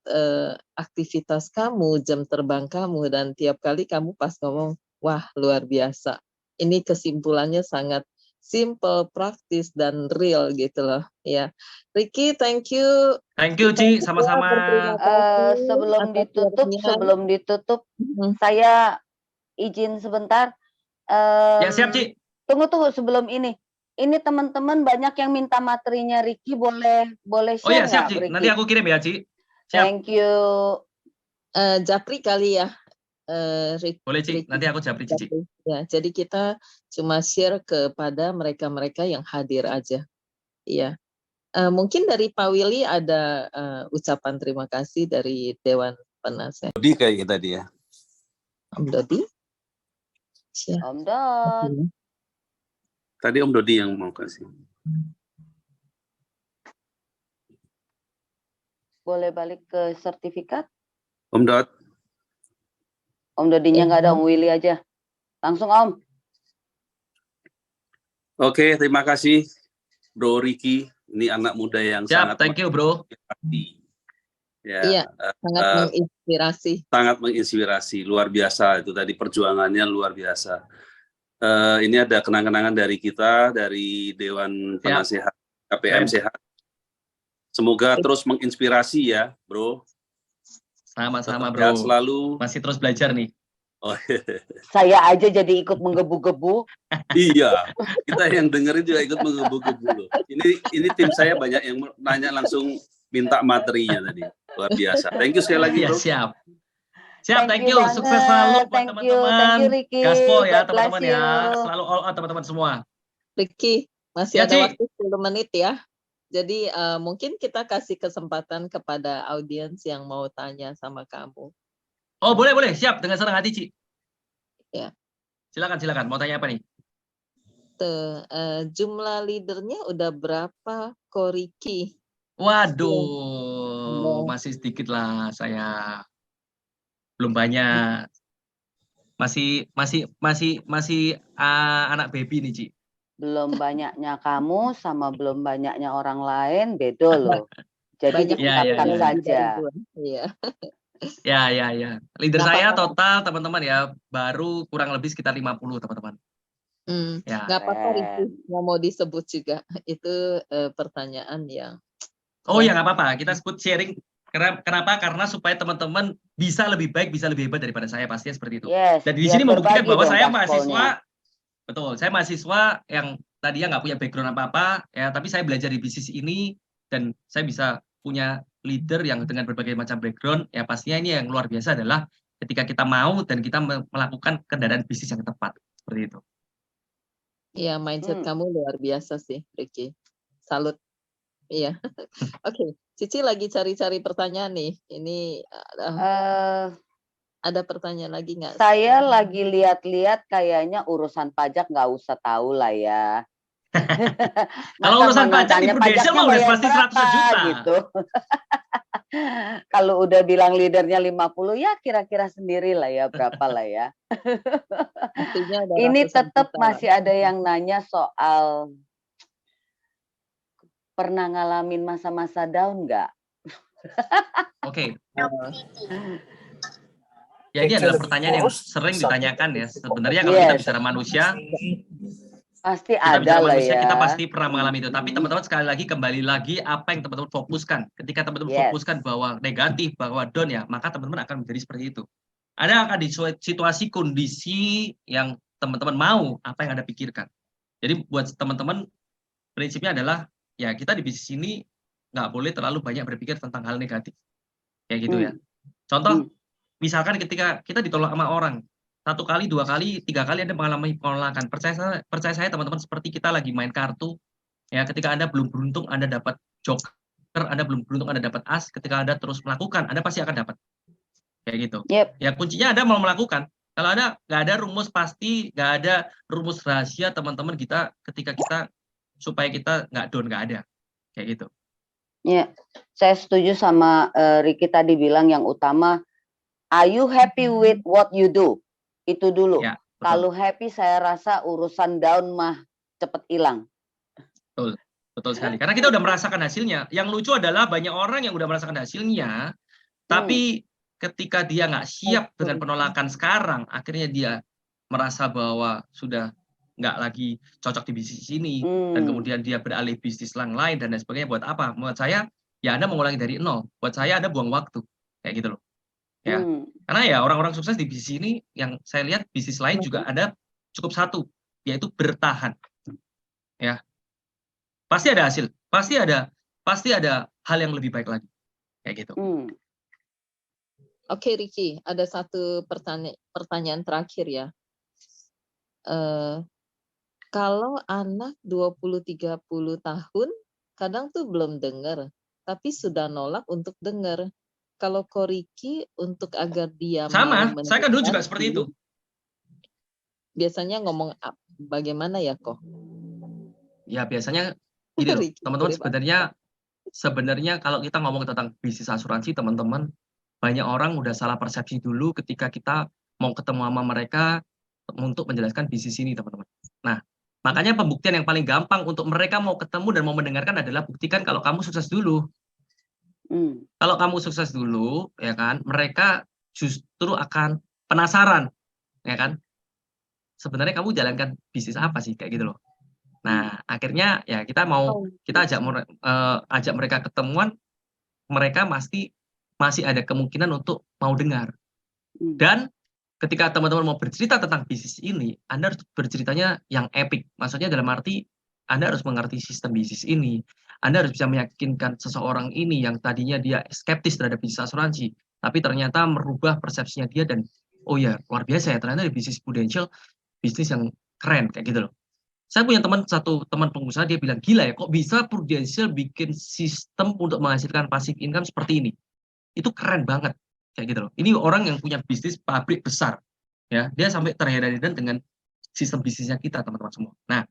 aktivitas kamu, jam terbang kamu, dan tiap kali kamu pas ngomong, wah luar biasa. Ini kesimpulannya sangat simple, praktis, dan real gitu loh. Ya, Ricky, thank you. Thank you, Ci. Sama-sama. Sebelum ditutup, saya izin sebentar. Ya, siap, Ci. Tunggu sebelum ini. Ini teman-teman banyak yang minta materinya Ricky, boleh share. Oh ya, siap, Ricky? Ci. Nanti aku kirim ya, Ci. Siap. Thank you. Japri kali ya. Boleh, Ci. Nanti aku japri, Ci. Ya, jadi kita cuma share kepada mereka-mereka yang hadir aja. Iya. Mungkin dari Pak Willy ada ucapan terima kasih dari Dewan Penasehat. Dodi kayak tadi ya. Om Dodi? Om Dod. Tadi Om Dodi yang mau kasih. Boleh balik ke sertifikat? Om Dod. Om Dodinya nggak ada, Om Willy aja. Langsung Om. Oke, terima kasih Bro Ricky. Ini anak muda yang sangat thank you, Bro. Ya, iya, sangat menginspirasi. Sangat menginspirasi, luar biasa itu tadi perjuangannya luar biasa. Ini ada kenang-kenangan dari kita, dari Dewan Penasehat KPM Sehat. Semoga terus menginspirasi ya, Bro. Sama-sama, Bro. Selalu. Masih terus belajar nih. Oh, saya aja jadi ikut menggebu-gebu. Iya, kita yang dengerin juga ikut menggebu-gebu loh. Ini tim saya banyak yang nanya langsung minta materinya tadi. Luar biasa. Thank you sekali lagi, Bro. Siap. Siap, thank you. Sukses selalu buat teman-teman. Thank you, Ricky. Gaspol ya, teman-teman ya. Selalu all out teman-teman semua. Ricky, masih ada waktu 10 menit ya. Jadi mungkin kita kasih kesempatan kepada audiens yang mau tanya sama kamu. Oh, boleh. Siap, dengan senang hati, Ci. Ya. Silakan. Mau tanya apa nih? Jumlah leadernya udah berapa, Ko Ricky? Waduh, masih sedikit lah saya. Belum banyak. Masih anak baby nih, Ci. Belum banyaknya kamu sama belum banyaknya orang lain, beda loh. Jadi diungkapkan saja. Iya. Ya. Leader saya total teman-teman ya baru kurang lebih sekitar 50 teman-teman. Ya. Nggak apa-apa Ricky, nggak mau disebut juga. Itu pertanyaan yang. Oh ya nggak apa-apa, kita sebut sharing. Kenapa? Karena supaya teman-teman bisa lebih baik, bisa lebih hebat daripada saya, pastinya seperti itu. Yes, dan di sini membuktikan bahwa saya mahasiswa. Betul, saya mahasiswa yang tadinya nggak punya background apa-apa, ya, tapi saya belajar di bisnis ini dan saya bisa punya leader yang dengan berbagai macam background, ya pastinya ini yang luar biasa adalah ketika kita mau dan kita melakukan kendaraan bisnis yang tepat, seperti itu. Iya, mindset kamu luar biasa sih, Ricky. Salut. Iya. Oke, Cici lagi cari-cari pertanyaan nih. Ini ada pertanyaan lagi nggak? Saya lagi lihat-lihat kayaknya urusan pajak nggak usah tahu lah ya. Kalau urusan pajak di Prudential mah udah pasti 100 juta. Gitu. Kalau udah bilang leadernya 50 ya kira-kira sendiri lah ya berapa lah ya. Ini tetap masih ada yang nanya soal pernah ngalamin masa-masa down nggak? Oke. Ya ini adalah pertanyaan yang sering ditanyakan ya. Sebenarnya kalau kita bicara manusia, Pasti Kita ada bicara lah manusia, kita ya. pasti pernah mengalami itu. Tapi teman-teman sekali lagi kembali lagi apa yang teman-teman fokuskan. Ketika teman-teman Yes. fokuskan bahwa negatif, bahwa down ya, maka teman-teman akan menjadi seperti itu. Ada akan di situasi kondisi yang teman-teman mau, apa yang Anda pikirkan. Jadi buat teman-teman prinsipnya adalah ya kita di bisnis ini nggak boleh terlalu banyak berpikir tentang hal negatif. Kayak gitu ya. Contoh, misalkan ketika kita ditolak sama orang, 1 kali, 2 kali, 3 kali Anda mengalami penolakan. Percaya saya teman-teman, seperti kita lagi main kartu, ya ketika Anda belum beruntung Anda dapat joker, Anda belum beruntung Anda dapat as, ketika Anda terus melakukan, Anda pasti akan dapat. Kayak gitu. Yep. Ya kuncinya Anda mau melakukan. Kalau Anda nggak ada rumus pasti, nggak ada rumus rahasia teman-teman kita ketika kita supaya kita nggak down, nggak ada. Kayak gitu. Ya, saya setuju sama Ricky tadi bilang yang utama, are you happy with what you do? Itu dulu. Ya, betul. Kalau happy saya rasa urusan down mah cepet hilang. Betul sekali. Karena kita udah merasakan hasilnya. Yang lucu adalah banyak orang yang udah merasakan hasilnya, tapi ketika dia nggak siap dengan penolakan sekarang, akhirnya dia merasa bahwa sudah nggak lagi cocok di bisnis ini, dan kemudian dia beralih bisnis lain dan lain sebagainya. Buat apa? Menurut saya, ya Anda mengulangi dari nol. Buat saya Anda buang waktu. Kayak gitu loh. Ya. Karena ya orang-orang sukses di bisnis ini, yang saya lihat bisnis lain juga ada cukup satu, yaitu bertahan. Ya. Pasti ada hasil. Pasti ada hal yang lebih baik lagi. Kayak gitu. Oke, Ricky, ada satu pertanyaan terakhir ya. Kalau anak 20-30 tahun, kadang tuh belum dengar, tapi sudah nolak untuk dengar. Kalau Ko Ricky, untuk agar dia Sama, mau saya kan dulu juga mendengar, seperti itu. biasanya ngomong bagaimana ya, Ko? Ya biasanya gini loh, teman-teman, sebenarnya kalau kita ngomong tentang bisnis asuransi, teman-teman, banyak orang udah salah persepsi dulu ketika kita mau ketemu sama mereka untuk menjelaskan bisnis ini, teman-teman. Nah, makanya pembuktian yang paling gampang untuk mereka mau ketemu dan mau mendengarkan adalah buktikan kalau kamu sukses dulu. Kalau kamu sukses dulu, ya kan, mereka justru akan penasaran, ya kan. Sebenarnya kamu jalankan bisnis apa sih, kayak gitu loh. Nah, akhirnya ya kita ajak mereka ketemuan, mereka masih ada kemungkinan untuk mau dengar. Dan ketika teman-teman mau bercerita tentang bisnis ini, Anda harus berceritanya yang epic. Maksudnya dalam arti Anda harus mengerti sistem bisnis ini. Anda harus bisa meyakinkan seseorang ini yang tadinya dia skeptis terhadap bisnis asuransi, tapi ternyata merubah persepsinya dia dan oh ya, luar biasa ya, ternyata di bisnis Prudential bisnis yang keren, kayak gitu loh. Saya punya satu teman pengusaha, dia bilang, gila ya, kok bisa Prudential bikin sistem untuk menghasilkan passive income seperti ini? Itu keren banget, kayak gitu loh. Ini orang yang punya bisnis pabrik besar, ya, dia sampai terheran-heran dengan sistem bisnisnya kita, teman-teman semua. Nah,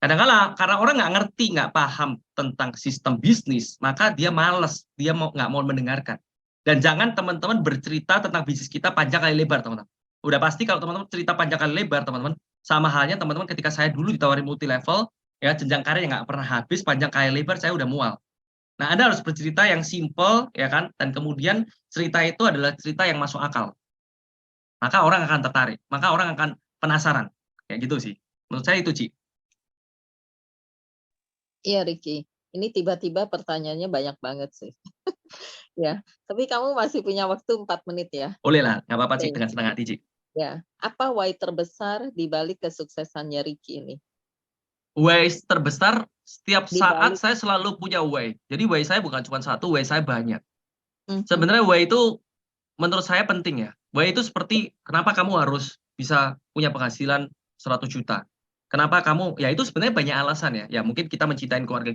kadang-kala karena orang nggak ngerti, nggak paham tentang sistem bisnis, maka dia males, dia nggak mau mendengarkan. Dan jangan teman-teman bercerita tentang bisnis kita panjang kali lebar, teman-teman. Udah pasti kalau teman-teman cerita panjang kali lebar, teman-teman, sama halnya teman-teman ketika saya dulu ditawarin multi level, ya jenjang karir yang nggak pernah habis, panjang kali lebar, saya udah mual. Nah, Anda harus bercerita yang simple, ya kan, dan kemudian cerita itu adalah cerita yang masuk akal. Maka orang akan tertarik, maka orang akan penasaran, kayak gitu sih. Menurut saya itu, Ci. Iya, Ricky. Ini tiba-tiba pertanyaannya banyak banget sih. Ya, tapi kamu masih punya waktu 4 menit ya. Boleh lah, nggak apa-apa, Ci, dengan senang hati, Ci. Ya, apa why terbesar di balik kesuksesannya Ricky ini? Why terbesar, setiap saat saya selalu punya why. Jadi why saya bukan cuma satu, why saya banyak. Sebenarnya why itu menurut saya penting ya. Why itu seperti kenapa kamu harus bisa punya penghasilan 100 juta. Kenapa kamu, ya itu sebenarnya banyak alasan ya. Ya mungkin kita mencintai keluarga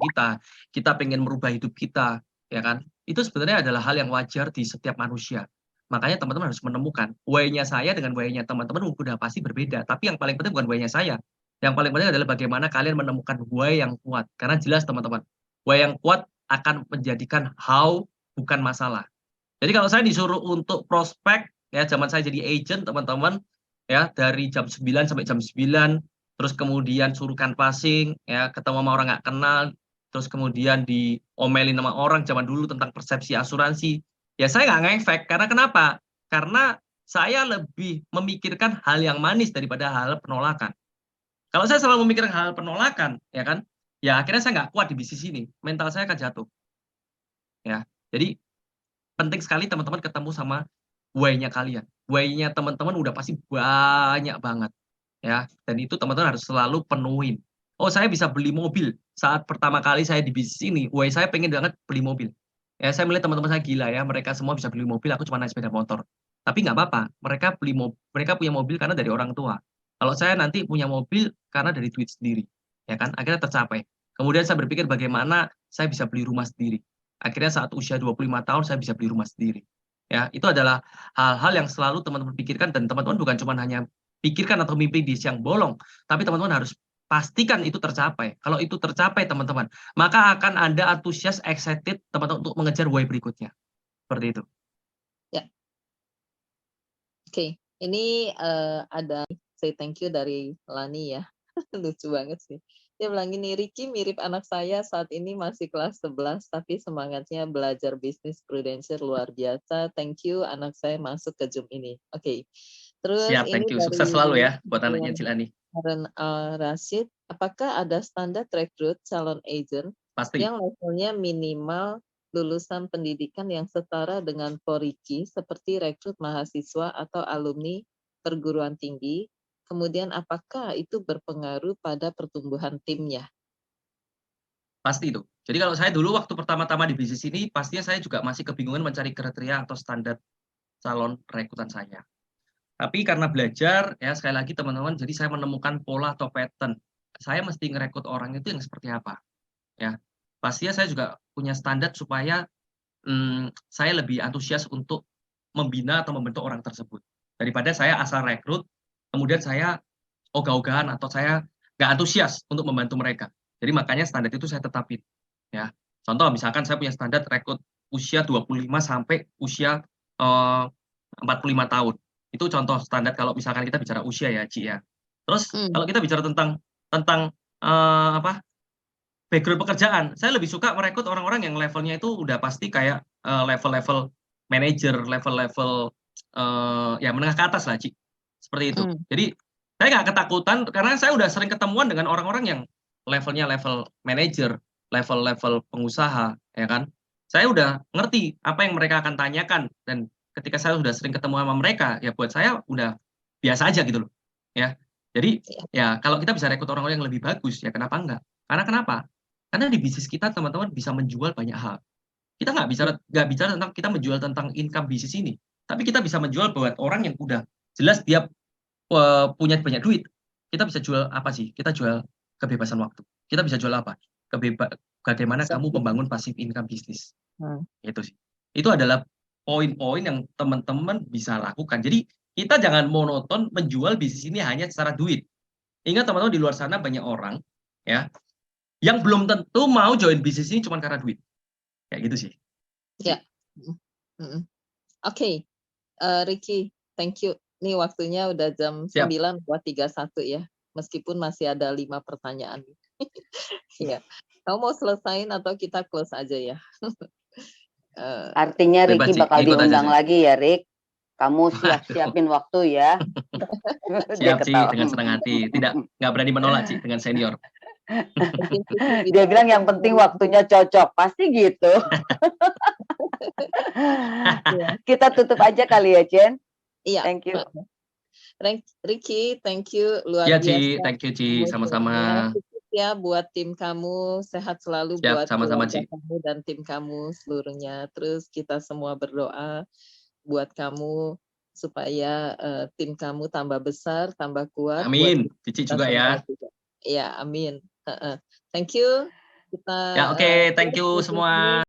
kita pengen merubah hidup kita, ya kan. Itu sebenarnya adalah hal yang wajar di setiap manusia. Makanya teman-teman harus menemukan why-nya saya dengan why-nya teman-teman udah pasti berbeda. Tapi yang paling penting bukan why-nya saya. Yang paling penting adalah bagaimana kalian menemukan why yang kuat. Karena jelas teman-teman, why yang kuat akan menjadikan how bukan masalah. Jadi kalau saya disuruh untuk prospek, ya zaman saya jadi agent teman-teman, ya dari jam 9 sampai jam 9, terus kemudian suruh canvassing, ya ketemu sama orang nggak kenal, terus kemudian diomelin sama orang zaman dulu tentang persepsi asuransi. Ya saya nggak ngefek, karena kenapa? Karena saya lebih memikirkan hal yang manis daripada hal penolakan. Kalau saya selalu memikirkan hal penolakan, ya kan, ya akhirnya saya nggak kuat di bisnis ini, mental saya akan jatuh. Ya, jadi penting sekali teman-teman ketemu sama why-nya kalian. Why-nya teman-teman udah pasti banyak banget, ya. Dan itu teman-teman harus selalu penuhin. Oh, saya bisa beli mobil. Saat pertama kali saya di bisnis ini, why saya pengen banget beli mobil. Ya, saya melihat teman-teman saya gila ya, mereka semua bisa beli mobil, aku cuma naik sepeda motor. Tapi nggak apa-apa, mereka punya mobil karena dari orang tua. Kalau saya nanti punya mobil karena dari duit sendiri, ya kan? Akhirnya tercapai. Kemudian saya berpikir bagaimana saya bisa beli rumah sendiri. Akhirnya saat usia 25 tahun saya bisa beli rumah sendiri. Ya, itu adalah hal-hal yang selalu teman-teman pikirkan dan teman-teman bukan cuma hanya pikirkan atau mimpi di siang bolong, tapi teman-teman harus pastikan itu tercapai. Kalau itu tercapai teman-teman, maka akan ada antusias, excited teman-teman untuk mengejar why berikutnya. Seperti itu. Ya. Oke, ini ada say thank you dari Lani ya. Lucu banget sih. Dia bilang gini, Ricky mirip anak saya saat ini masih kelas 11, tapi semangatnya belajar bisnis Prudential luar biasa. Thank you, anak saya masuk ke Zoom ini. Oke. Terus Siap, thank you. Sukses selalu ya buat anaknya Cilani. Harun Rashid, apakah ada standar rekrut calon agent Pasti. yang levelnya minimal lulusan pendidikan yang setara dengan Poriki seperti rekrut mahasiswa atau alumni perguruan tinggi? Kemudian apakah itu berpengaruh pada pertumbuhan timnya? Pasti itu. Jadi kalau saya dulu waktu pertama-tama di bisnis ini, pastinya saya juga masih kebingungan mencari kriteria atau standar calon rekrutan saya. Tapi karena belajar, ya sekali lagi teman-teman, jadi saya menemukan pola atau pattern. Saya mesti ngerekrut orang itu yang seperti apa. Ya, pastinya saya juga punya standar supaya saya lebih antusias untuk membina atau membentuk orang tersebut. Daripada saya asal rekrut, kemudian saya ogah-ogahan atau saya nggak antusias untuk membantu mereka. Jadi makanya standar itu saya tetapin. Ya, contoh misalkan saya punya standar rekrut usia 25 sampai usia 45 tahun. Itu contoh standar kalau misalkan kita bicara usia ya, Ci ya. Terus kalau kita bicara tentang background pekerjaan, saya lebih suka merekrut orang-orang yang levelnya itu udah pasti kayak level-level manajer, level-level ya menengah ke atas lah, Ci. Seperti itu. Jadi saya nggak ketakutan karena saya udah sering ketemuan dengan orang-orang yang levelnya level manajer, level-level pengusaha, ya kan. Saya udah ngerti apa yang mereka akan tanyakan dan ketika saya sudah sering ketemu sama mereka, ya buat saya udah biasa aja gitu loh. Ya. Jadi ya kalau kita bisa rekrut orang-orang yang lebih bagus, ya kenapa enggak? Karena kenapa? Karena di bisnis kita teman-teman bisa menjual banyak hal. Kita nggak bicara tentang kita menjual tentang income bisnis ini, tapi kita bisa menjual buat orang yang udah jelas dia punya banyak duit. Kita bisa jual apa sih? Kita jual kebebasan waktu. Kita bisa jual apa? Bagaimana kamu membangun passive income bisnis. Itu sih. Itu adalah poin-poin yang teman-teman bisa lakukan. Jadi kita jangan monoton menjual bisnis ini hanya secara duit. Ingat teman-teman di luar sana banyak orang ya yang belum tentu mau join bisnis ini cuma karena duit. Kayak gitu sih. Ya. Oke. Ricky, thank you. Ini waktunya udah jam 9.31 ya. Meskipun masih ada 5 pertanyaan. Ya. Kamu mau selesain atau kita close aja ya? Artinya Ricky bakal diundang lagi ya, Rick. Kamu siapin waktu ya. Siap sih, dengan senang hati. Nggak berani menolak sih dengan senior. Dia bilang yang penting waktunya cocok. Pasti gitu. Kita tutup aja kali ya, Jen. Iya. Thank you. Ricky, thank you. Luar biasa. Ci, thank you, Ci. Sama-sama. Ya buat tim kamu, sehat selalu. Siap, buat sama-sama, Ci. kamu dan tim kamu seluruhnya. Terus kita semua berdoa buat kamu supaya tim kamu tambah besar, tambah kuat. Amin. Cici juga ya. Ya, amin. Thank you. Kita ya, oke. Thank you semua.